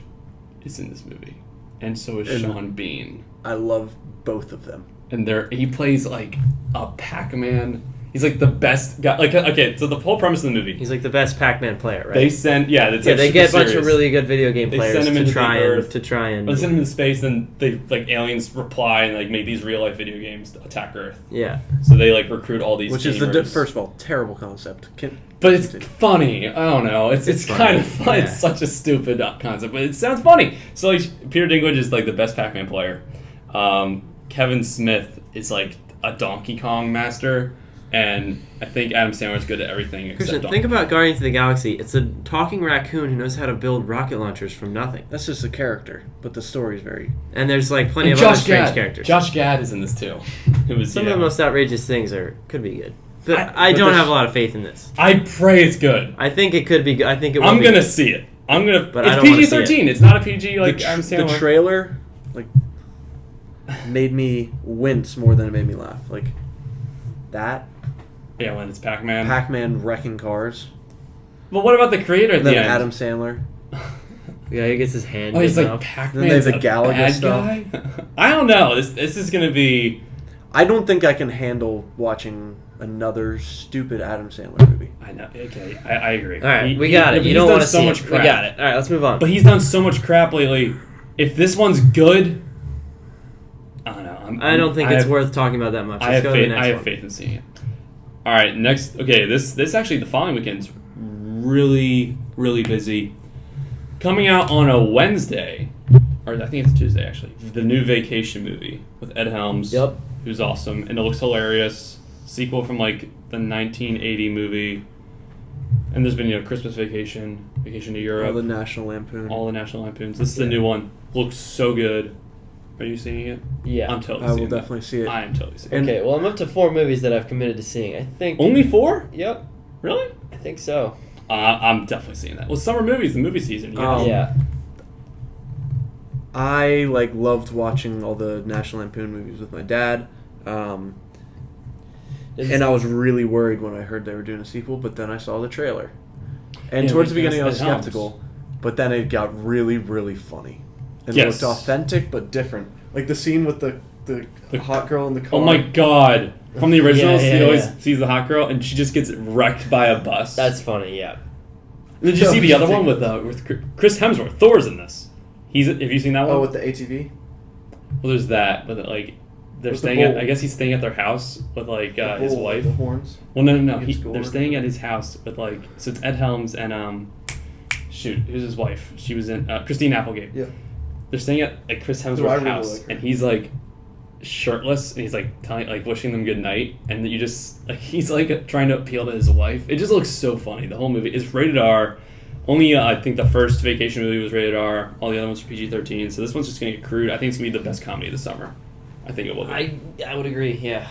is in this movie, and so is And- Sean Bean. I love both of them. And he plays like a Pac-Man. He's like the best guy. Like, okay, so the whole premise of the movie. He's like the best Pac-Man player, right? They send, it's yeah, like they super get a bunch of serious. really good video game They players send him into the Earth. to try and They send him into space, then they like aliens reply and like make these real life video games to attack Earth. yeah. So they like recruit all these. Which gamers. is first of all, terrible concept. But it's funny. I don't know. It's funny. kind of fun. Yeah. It's such a stupid concept, but it sounds funny. So like Peter Dinklage is like the best Pac-Man player. Kevin Smith is like a Donkey Kong master, and I think Adam Sandler's good at everything except Christian, Donkey think Kong. about Guardians of the Galaxy. It's a talking raccoon who knows how to build rocket launchers from nothing. That's just a character, but the story's very... And there's like plenty And of other strange characters. Josh Gad is in this too. It was Some of the most outrageous things could be good. But I but don't there's- have a lot of faith in this. I pray it's good. I think it could be good. I think it will I'm be gonna good. see it. But I it's don't wanna see PG-13. It's not a PG like the, Adam the Sandler. trailer, like, made me wince more than it made me laugh. Like, that, Yeah, when it's Pac-Man. Pac-Man wrecking cars, But what about the creator at and the then end? Adam Sandler. Yeah, he gets his hand. Oh, he's bitten like off. Pac-Man. Then they have the Galaga bad stuff. guy. I don't know. This is gonna be. I don't think I can handle watching another stupid Adam Sandler movie. I know. Okay, I agree. All right, He- we got he- it. but You he's don't done want to so see much it. crap. We got it. All right, let's move on. But he's done so much crap lately. If this one's good, I don't know. I don't think it's worth talking about that much. I Let's have go to the faith. next I have one. faith in seeing it. All right, next. Okay, this actually the following weekend's really busy. Coming out on a Wednesday, or I think it's Tuesday actually. The new Vacation movie with Ed Helms. Yep. Who's awesome and it looks hilarious. Sequel from like the 1980 movie. And there's been Christmas Vacation, Vacation to Europe, All the National Lampoon. all the National Lampoons. This is the new one. Looks so good. Are you seeing it? Yeah. I'm totally I will seeing definitely see it. I am totally seeing it. Okay, well, I'm up to 4 movies that I've committed to seeing. I think. Only 4? Yep, Really? I think so. I'm definitely seeing that. Well, summer movies, the movie season. You know? Yeah. I loved watching all the National Lampoon movies with my dad, and I was really worried when I heard they were doing a sequel. But then I saw the trailer, and Yeah, towards the because beginning I was Ed Helms. skeptical, but then it got really funny, and Yes. it looked authentic but different. Like the scene with the hot girl in the car. Oh my god. From the originals, Yeah, he always yeah. sees the hot girl and she just gets wrecked by a bus. That's funny, yeah. Did you No, see the other one ridiculous. with Chris Hemsworth? Thor's in this. Have you seen that one? Oh, with the ATV. Well, there's that, but like they're With the staying at. bull. I guess he's staying at their house with like his Bull, wife. The horns. Well, no. He gets They're gored. staying at his house with like. So it's Ed Helms and shoot, who's his wife? She was in Christine Applegate. Yeah. They're staying at like Chris I Hemsworth's really house, like her. and he's like shirtless, and he's like wishing them good night, and you just like he's like trying to appeal to his wife. It just looks so funny. The whole movie is rated R. Only I think the first Vacation movie was rated R. All the other ones were PG-13. So this one's just gonna get crude. I think it's gonna be the best comedy of the summer. I think it will be. I would agree. Yeah.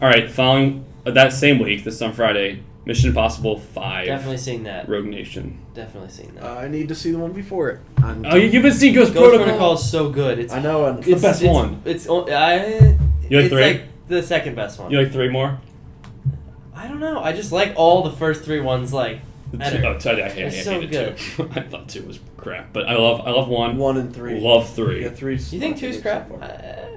All right, following that same week, this is on Friday, Mission Impossible 5. Definitely seeing that. Rogue Nation. Definitely seeing that. I need to see the one before it. Oh, you haven't seen Ghost Ghost Protocol? Protocol is so good. I know. And the best one. You You like it's 3? like the second best one. You like 3 more? I don't know. I just like all the first 3 ones. Like better. Oh, I It's so hated good. 2. I thought 2 was crap, but I love 1. 1 and 3. Love 3. Yeah, 3's. You think my 2's favorite crap? so far.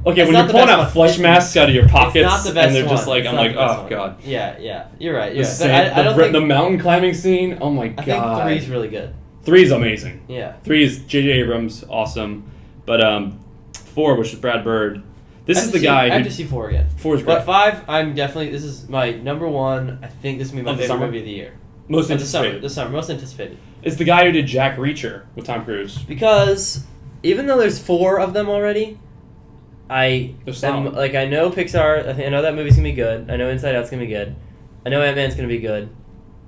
Okay, It's when not you're the pulling best out one. flesh masks out of your pockets, It's not the best and they're just one. like, It's I'm not like, the best oh one. god. Yeah. You're right. The, Yeah. sand, I don't the think. mountain climbing scene. Oh my I think god. 3's really good. 3 is amazing. Yeah. 3 is J.J. Abrams, awesome, but 4, which is Brad Bird. This is the guy. I have Who, to see 4 again. 4 is great. But 5, I'm definitely. This is my number 1. I think this is gonna be my Of the favorite summer? movie of the year. Most Of the summer. anticipated. The summer. Most anticipated. It's the guy who did Jack Reacher with Tom Cruise. Because even though there's 4 of them already, They're am, solid. like I know Pixar. I know that movie's gonna be good. I know Inside Out's gonna be good. I know Ant-Man's gonna be good.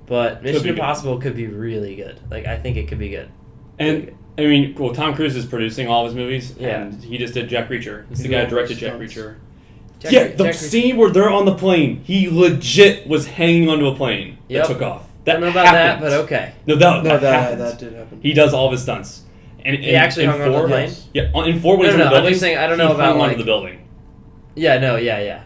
But Mission be good. Impossible could be really good. Like I think it could be good. And I mean, well, Tom Cruise is producing all of his movies, Yeah. and he just did Jack Reacher. He's the He's guy who all directed Jack stunts. Reacher. Jack Yeah, Re- the Jack Re- scene where they're on the plane, he legit was hanging onto a plane Yep. that took off. I That don't know about happened. that, but okay. No, No, that that happened. did happen. He does all of his stunts. And He actually in hung onto the 4, plane? Yes. Yeah, in 4 when No, he's no, on no, the I'm building, just saying, I don't he know about, hung onto like- the building. Yeah. No. Yeah.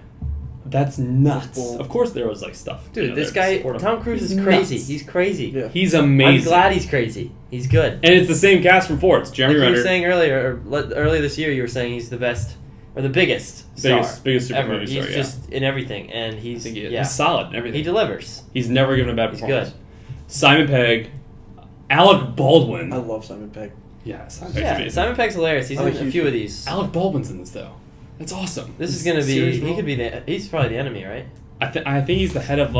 That's nuts. Well, of course, there was like stuff. Dude, you know, this there to guy support him. Tom Cruise He's is crazy. nuts. He's crazy. Yeah. He's amazing. I'm glad he's crazy. He's good. And it's the same cast from 4. It's Jeremy Like you Renner. were saying earlier this year, you were saying he's the best or the biggest star biggest super ever. movie star. He's Yeah. just in everything, and I he's think yeah, he's solid in everything. he delivers. He's never given a bad He's performance. good. Simon Pegg, Alec Baldwin. I love Simon Pegg. Yeah, Simon Pegg's Yeah, amazing. Simon Pegg's hilarious. He's I'm a in a huge few of fan. these. Alec Baldwin's in this though. That's awesome. This is This gonna be. serious He role. could be the. He's probably the enemy, right? I think he's the head of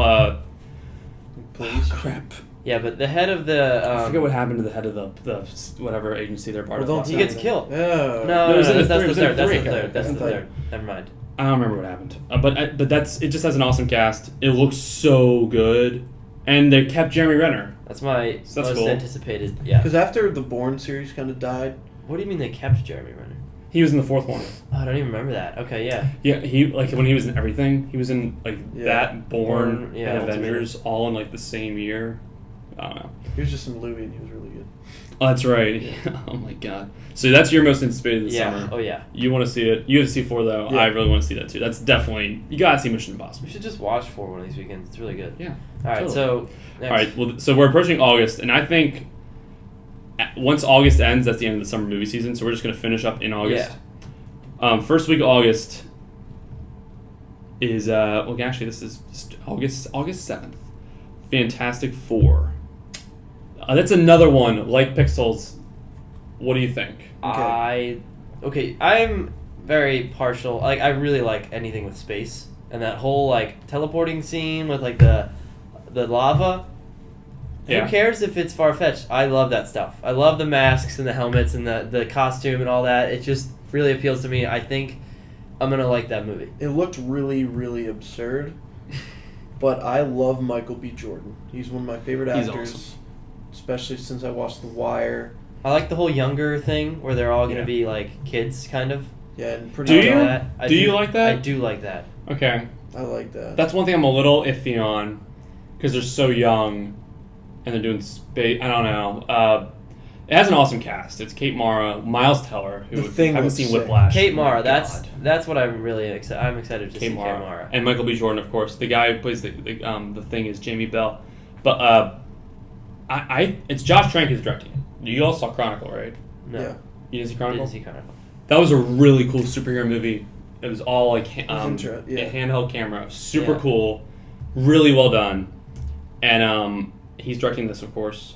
Please. crap. Yeah, but the head of the. I forget what happened to the head of the whatever agency they're part Well, of. don't He gets killed. Yeah. No, it was in the that's third- the it was in third. That's the three. third. That's the Okay. third. Never mind. I don't remember what happened. But that's it. Just has an awesome cast. It looks so good, and they kept Jeremy Renner. That's my So that's most cool. anticipated. Yeah. Because after the Bourne series kind of died, What do you mean they kept Jeremy Renner? He was in the 4th one. Oh, I don't even remember that. Okay, yeah. Yeah, he like when he was in everything. He was in like Yeah. that Bourne Bourne, yeah, and Ultimate. Avengers all in like the same year. I don't know. he was just in Louis and he was really good. Oh, that's right. Oh my god. So that's your most anticipated this Yeah. summer. Oh, yeah. You want to see it. You have to see 4 though. Yeah. I really want to see that too. That's definitely you gotta see Mission Impossible. We should just watch for one of these weekends. It's really good. Yeah. All right, totally. so. Next. All right. Well, so we're approaching August, and I think once August ends, that's the end of the summer movie season. So we're just gonna finish up in August. First week of August is well, actually, this is just August 7th. Fantastic Four. That's another one like Pixels. What do you think? I'm very partial. Like, I really like anything with space, and that whole like teleporting scene with like the lava. Yeah. Who cares if it's far fetched? I love that stuff. I love the masks and the helmets and the costume and all that. It just really appeals to me. I think I'm gonna like that movie. It looked really, really absurd, but I love Michael B. Jordan. He's one of my favorite He's actors, awesome. especially since I watched The Wire. I like the whole younger thing where they're all gonna Yeah. be like kids, kind of. Yeah, and Do pretty. you? I Do you like that? I do like that. Okay, I like that. that's one thing I'm a little iffy on because they're so young and they're doing space. I don't know. It has an awesome cast. It's Kate Mara, Miles Teller, who The Thing haven't looks seen sick. Whiplash. Kate Oh my Mara, God. that's what I'm really excited. I'm excited to see Kate Mara. And Michael B. Jordan, of course. The guy who plays the Thing is Jamie Bell. But it's Josh Trank who's directing it. You all saw Chronicle, right? No, Yeah. You didn't see Chronicle? didn't see Chronicle. That was a really cool superhero movie. It was all like yeah. a handheld camera, super Yeah. cool, really well done, and he's directing this, of course.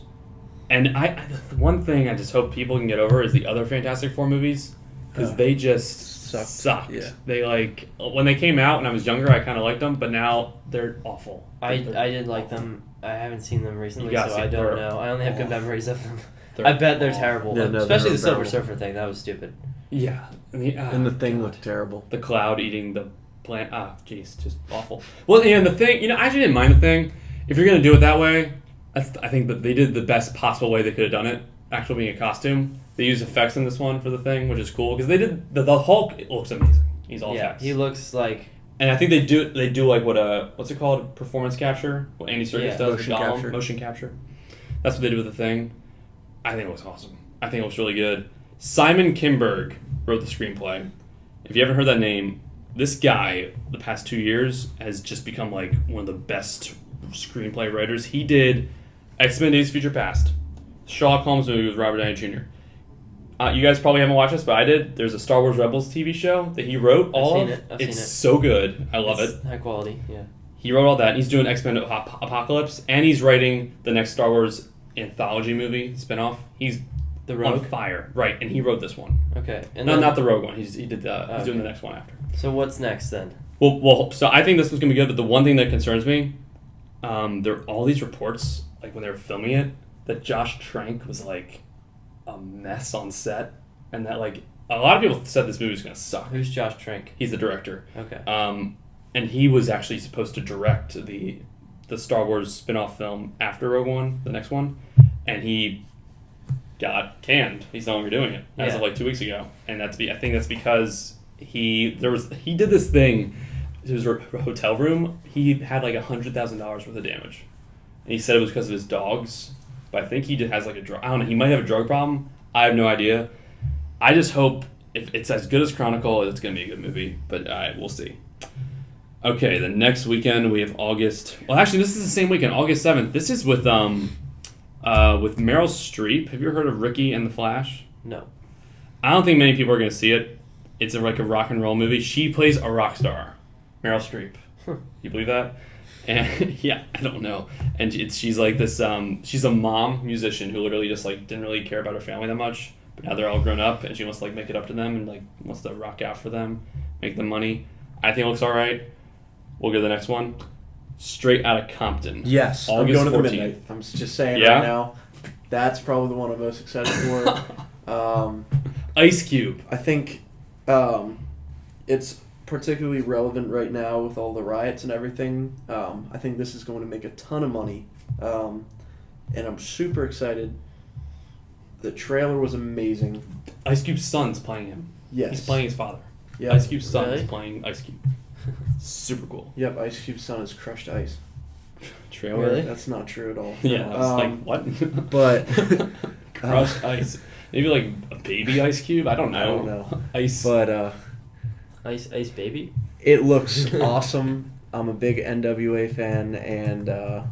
And the one thing I just hope people can get over is the other Fantastic Four movies because they just sucked. Yeah. They like when they came out when I was younger, I kind of liked them, but now they're awful. I did like them. I haven't seen them recently, You gotta so see I them. don't They're know. I only have good awful. memories of them. They're I bet they're awful. terrible. Yeah, no, Especially they're the Silver incredible. Surfer thing. That was stupid. Yeah, And the thing God. looked terrible. The cloud eating the plant. Jeez, just awful. Well, and the thing, I actually didn't mind the thing. If you're gonna do it that way, I think that they did the best possible way they could have done it. Actually, being a costume, they used effects in this one for the thing, which is cool because they did the Hulk. It looks amazing. He's all effects. He looks like. And I think they do like what's it called? Performance capture. What Andy Serkis does. Motion with Gollum, capture. Motion capture. That's what they did with the thing. I think it looks awesome. I think it looks really good. Simon Kinberg wrote the screenplay. If you haven't heard that name, this guy, the past 2 years, has just become like one of the best screenplay writers. He did X-Men Days of Future Past, Sherlock Holmes movie with Robert Downey Jr. You guys probably haven't watched this, but I did. There's a Star Wars Rebels TV show that he wrote all of. I've seen it. So good. I love It's it. high quality, yeah. He wrote all that. And he's doing X-Men Apocalypse, and he's writing the next Star Wars anthology movie spinoff. He's The Rogue? on fire, right? And he wrote this one. Okay. And No, then, not the Rogue one. He's doing okay. the next one after. So what's next then? Well, so I think this one's gonna be good. But the one thing that concerns me, there are all these reports, like when they were filming it, that Josh Trank was like a mess on set, and that like a lot of people said this movie's gonna suck. Who's Josh Trank? He's the director. Okay. And he was actually supposed to direct the Star Wars spin-off film after Rogue One, the next one, and he got canned. He's no longer doing it as of like 2 weeks ago, and I think that's because he did this thing. It was a hotel room. He had like $100,000 worth of damage, and he said it was because of his dogs. But I think he just has like a drug. I don't know. He might have a drug problem. I have no idea. I just hope if it's as good as Chronicle, it's gonna be a good movie. But we'll see. Okay, the next weekend we have August. Well, actually, this is the same weekend, August 7th. This is with Meryl Streep. Have you ever heard of Ricky and the Flash? No. I don't think many people are going to see it. It's like a rock and roll movie. She plays a rock star, Meryl Streep. You believe that? And yeah, I don't know. And she's like this. She's a mom musician who literally just like didn't really care about her family that much. But now they're all grown up, and she wants to like make it up to them and like wants to rock out for them, make them money. I think it looks all right. We'll go to the next one. Straight Outta Compton. Yes, August I'm going to the 14th. midnight. I'm just saying Yeah? right now. That's probably the one I'm most excited for. Ice Cube. I think it's particularly relevant right now with all the riots and everything. I think this is going to make a ton of money, and I'm super excited. The trailer was amazing. Ice Cube's son's playing him. Yes. He's playing his father. Yep. Ice Cube's son Really? is playing Ice Cube. Super cool. Yep, Ice Cube's son is crushed ice. Trailer. Really? That's not true at all. Yeah, I was like, what? but Crushed ice. Maybe like a baby Ice Cube? I don't know. I don't know. Ice. But Ice Baby? it looks awesome. I'm a big NWA fan, and I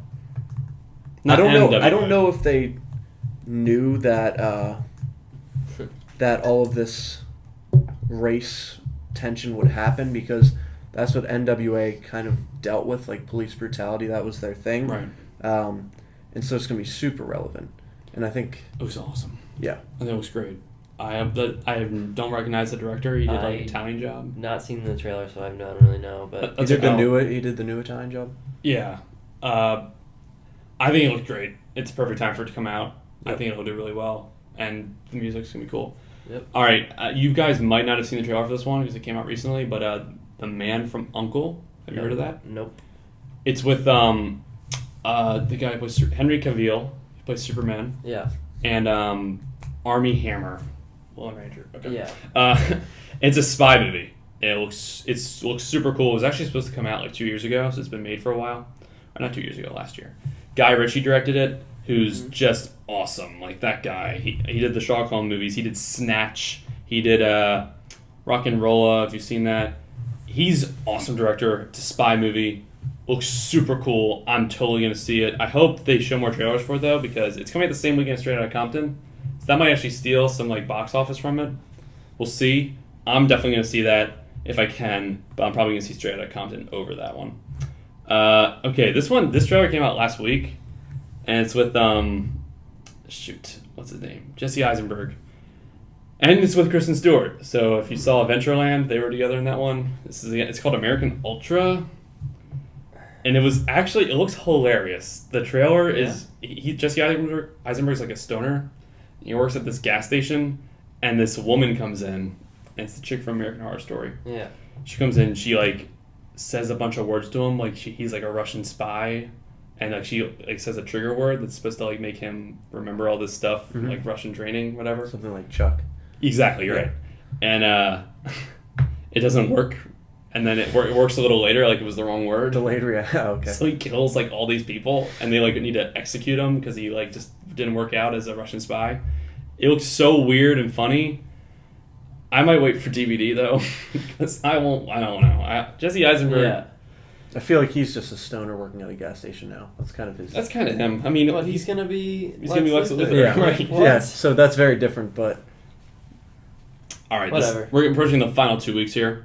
Not don't know. NWA. I don't know if they knew that that all of this race tension would happen, because that's what NWA kind of dealt with, like police brutality. That was their thing, Right. And so it's gonna be super relevant. And I think, It was awesome. yeah, I think it was great. I don't recognize the director. He did like an Italian job. Not seen the trailer, so I don't really know. But That's he did okay. he did the new Italian job. Yeah. I think it looked great. It's a perfect time for it to come out. I Yep. think it'll do really well. And the music's going to be cool. Yep. All right. You guys might not have seen the trailer for this one because it came out recently, but The Man from U.N.C.L.E. Have you heard of that? Nope. It's with the guy who plays Henry Cavill. He plays Superman. Yeah. And Armie Hammer. Lone Ranger. Okay. Yeah. It's a spy movie. It looks super cool. It was actually supposed to come out like 2 years ago, so it's been made for a while. Or not 2 years ago, last year. Guy Ritchie directed it, who's just awesome. Like that guy. He did the Sherlock Holmes movies. He did Snatch. He did Rock and Rolla, if you've seen that. He's awesome director. It's a spy movie. Looks super cool. I'm totally going to see it. I hope they show more trailers for it, though, because it's coming out the same weekend Straight Outta Compton. So that might actually steal some like box office from it. We'll see. I'm definitely going to see that if I can, but I'm probably going to see Straight Outta Compton over that one. Okay, this trailer came out last week, and it's with what's his name? Jesse Eisenberg. And it's with Kristen Stewart. So if you saw Adventureland, they were together in that one. It's called American Ultra. And it looks hilarious. The trailer is, Jesse Eisenberg's like a stoner. He works at this gas station, and this woman comes in, and it's the chick from American Horror Story. Yeah. She comes in, she like says a bunch of words to him, like he's like a Russian spy, and like she like says a trigger word that's supposed to like make him remember all this stuff, like Russian training, whatever. Something like Chuck. Exactly, you're right. And it doesn't work, and then it works a little later, like it was the wrong word. Delayed reaction. Oh, okay. So he kills like all these people, and they like need to execute him because he like just didn't work out as a Russian spy. It looks so weird and funny. I might wait for DVD though, because I don't know. Jesse Eisenberg. Yeah. I feel like he's just a stoner working at a gas station now. That's kind of his. That's kind of him. I mean, But he's gonna be Lex Luthor. Yeah, right. Yeah. So that's very different, but. All right, Whatever. We're approaching the final 2 weeks here.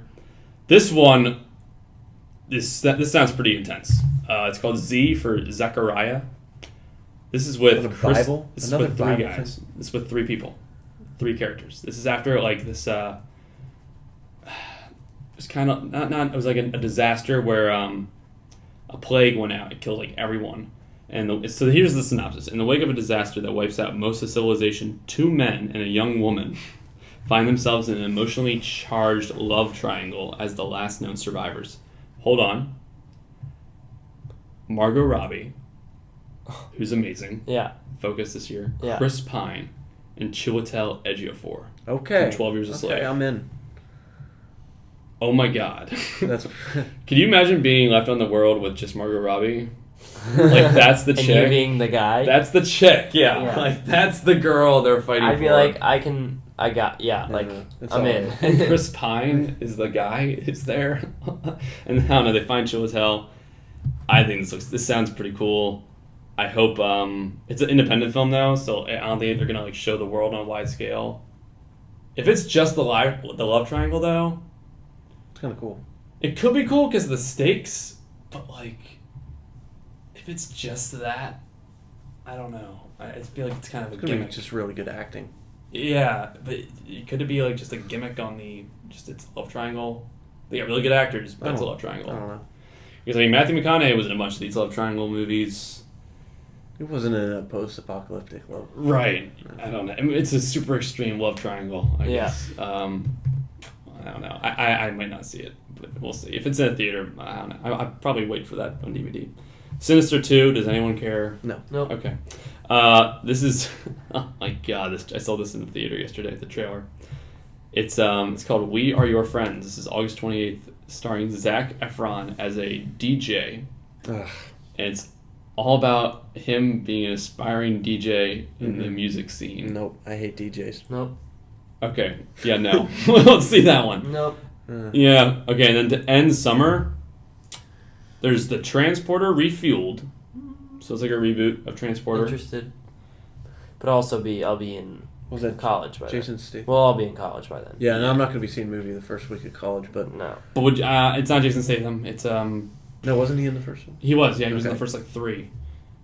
This one, this sounds pretty intense. It's called Z for Zechariah. This is with The Bible? This is Another with 3 Bible guys. thing? This is with 3 people, 3 characters. This is after like this. It's kind of not. It was like a disaster where a plague went out. It killed like everyone. And so here's the synopsis. In the wake of a disaster that wipes out most of civilization, 2 men and a young woman find themselves in an emotionally charged love triangle as the last known survivors. Hold on. Margot Robbie, who's amazing. Yeah. Focus this year. Yeah. Chris Pine and Chiwetel Ejiofor. Okay. From 12 Years a Slave. Okay, I'm in. Oh my God. That's. Can you imagine being left on the world with just Margot Robbie? Like, that's the And chick. you being the guy. That's the chick, yeah. Yeah. Like, that's the girl they're fighting for. I'd be like, It's I'm all in. right. And Chris Pine is the guy who's there. And I don't know, they find Chiwetel. I think this sounds pretty cool. I hope it's an independent film though, so I don't think they're gonna like show the world on a wide scale. If it's just the love triangle though, It's kind of cool. it could be cool because of the stakes, but like if it's just that, I don't know. I feel like it's kind of a It's gonna be gimmick. just really good acting. Yeah, but could it be like just a gimmick on it's love triangle? They got really good actors, but it's a love triangle. I don't know. Because I mean, Matthew McConaughey was in a bunch of these love triangle movies. It wasn't in a post-apocalyptic love. Right. I don't know. I mean, it's a super extreme love triangle, I Yeah. guess. I don't know. I might not see it, but we'll see. If it's in a theater, I don't know. I'd probably wait for that on DVD. Sinister 2, does anyone care? No. Nope. Okay. This is... Oh my God. I saw this in the theater yesterday, the trailer. It's called We Are Your Friends. This is August 28th, starring Zac Efron as a DJ. Ugh. And it's all about him being an aspiring DJ in the music scene. Nope. I hate DJs. Nope. Okay. Yeah, no. Let's see that one. Nope. Yeah. Okay, and then to end summer, there's The Transporter Refueled. So it's like a reboot of Transporter. Interested. But also I'll be in Was that college by Jason then. Statham? Well, I'll be in college by then. Yeah, and I'm not going to be seeing a movie the first week of college, but... No. But it's not Jason Statham. It's No, wasn't he in the first one? he was, yeah, he was in Okay. the first like 3.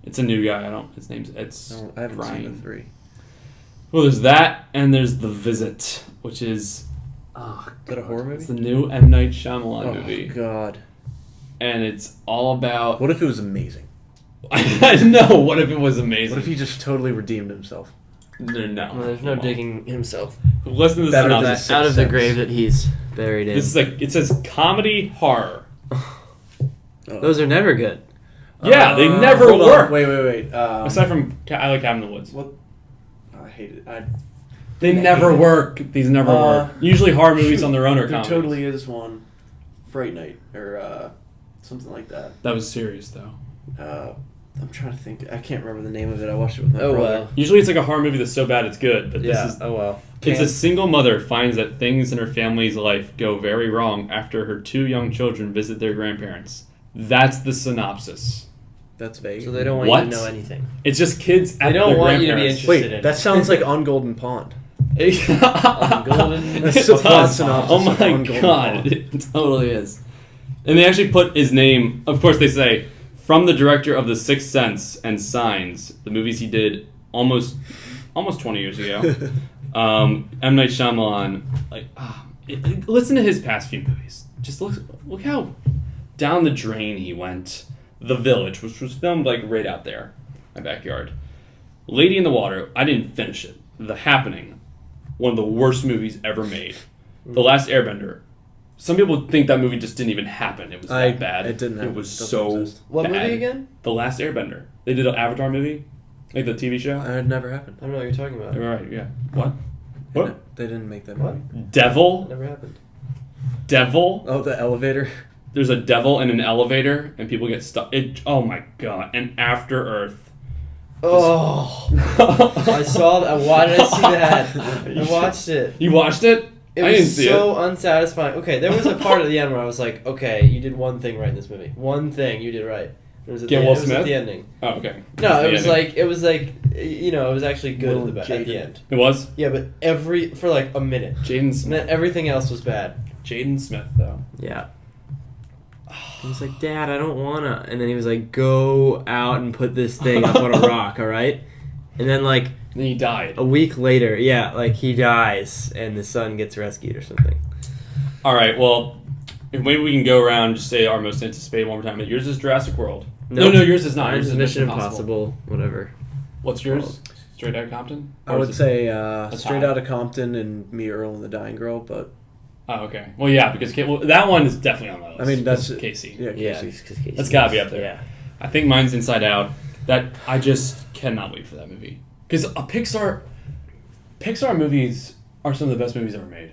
It's a new guy. His name's I haven't Ryan. seen the 3. Well, there's that, and there's The Visit, which is Is that a horror it's movie? the new M. Night Shyamalan Oh, movie, God. and it's all about. What if it was amazing? I know. What if it was amazing? What if he just totally redeemed himself? No. Well, there's no digging himself Listen to the Better than synopsis. Sixth out of the Sense. grave that he's buried in. This is it says comedy horror. Oh. Those are never good. Yeah, they never Hold on. work. Wait. Aside from I like Cabin in the Woods. What? I hate it. They never work. These never work. Usually horror movies on their own are There comedies. totally is one. Fright Night or something like that. That was serious though. I'm trying to think. I can't remember the name of it. I watched it with my Oh, brother. wow. Usually it's like a horror movie that's so bad it's good, but this is Oh well. it's a single mother finds that things in her family's life go very wrong after her 2 young children visit their grandparents. That's the synopsis. That's vague. So they don't want What? you to know anything. It's just kids at They don't their want you to be grandparents. interested. Wait, that sounds like On Golden Pond. Golden- That's It the plot does. synopsis Oh of my On Golden God, Pond. it totally is. And they actually put his name. Of course, they say from the director of The Sixth Sense and Signs, the movies he did almost 20 years ago. M. Night Shyamalan, listen to his past few movies. Just look how down the drain he went. The Village, which was filmed right out there, my backyard. Lady in the Water, I didn't finish it. The Happening, one of the worst movies ever made. The Last Airbender. Some people think that movie just didn't even happen. It was that bad. It didn't happen. It was so exist. What bad. movie again? The Last Airbender. They did an Avatar movie, the TV show. It never happened. I don't know what you're talking about. Right? Yeah. What? What? They didn't make that What? movie. Devil. That never happened. Devil. Oh, the elevator. There's a devil in an elevator, and people get stuck. Oh my god! And After Earth. Oh, I saw that. Why did I see that? I watched it. You watched it? It I didn't was see so unsatisfying. Okay, there was a part at the end where I was like, okay, you did one thing right in this movie. One thing you did right. It was at Get the, Will it was Smith? at the ending. Oh, okay. No, It it was like it was actually good Will at and the Jaden. end. It was? Yeah, but for a minute. Jaden And Smith. then everything else was bad. Jaden Smith, though. Yeah. He was like, Dad, I don't wanna. And then he was like, go out and put this thing up on a rock, all right? And then And then he died. a week later, he dies and the son gets rescued or something. All right, well, maybe we can go around and just say our most anticipated one more time. Yours is Jurassic World. Nope. No, yours is not. Mine's Yours is Mission Impossible, whatever. What's yours? Straight Outta Compton? I Or would is it- say a Straight tie? Outta Compton and Me, Earl, and the Dying Girl, but Oh, okay. Well, yeah, because that one is definitely on my list. I mean, that's Casey. Yeah, Yeah, Casey. just 'cause Casey That's gotta be up there. Yeah. I think mine's Inside Out. That I just cannot wait for that movie because Pixar movies are some of the best movies ever made.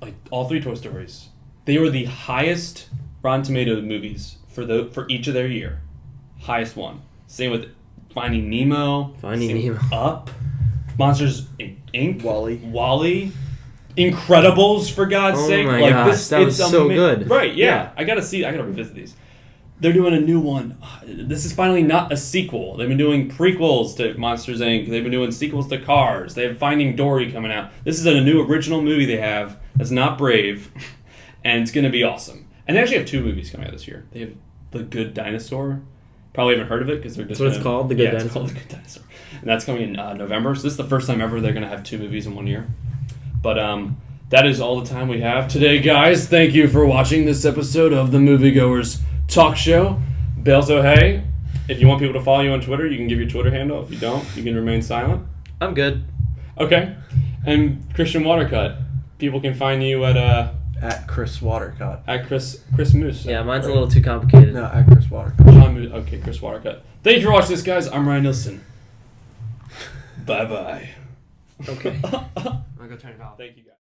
Like all three Toy Stories, they were the highest Rotten Tomatoes movies for each of their year. Highest one. Same with Finding Nemo. Finding same with Nemo. Up. Monsters Inc. Wall-E. Incredibles, for God's Oh sake. my Like gosh, this, that was it's so good. Right? Yeah. Yeah. I gotta revisit these. They're doing a new one. This is finally not a sequel. They've been doing prequels to Monsters Inc. They've been doing sequels to Cars. They have Finding Dory coming out. This is a new original movie they have that's not Brave, and it's going to be awesome. And they actually have 2 movies coming out this year. They have The Good Dinosaur. Probably haven't heard of it because they're just. That's what it's called, The Good It's Dinosaur? called The Good Dinosaur, and that's coming in November. So this is the first time ever they're going to have 2 movies in one year. But that is all the time we have today, guys. Thank you for watching this episode of the Moviegoers Talk Show. Bales O'Hay, if you want people to follow you on Twitter, you can give your Twitter handle. If you don't, you can remain silent. I'm good. Okay. And Christian Waterkotte, people can find you at Chris Waterkotte. Chris Moose. Yeah, mine's a right? little too complicated. No, at Chris Waterkotte. John Moose. Okay, Chris Waterkotte. Thank you for watching this, guys. I'm Ryan Nilsen. Bye-bye. Okay. I'll go turn it off. Thank you, guys.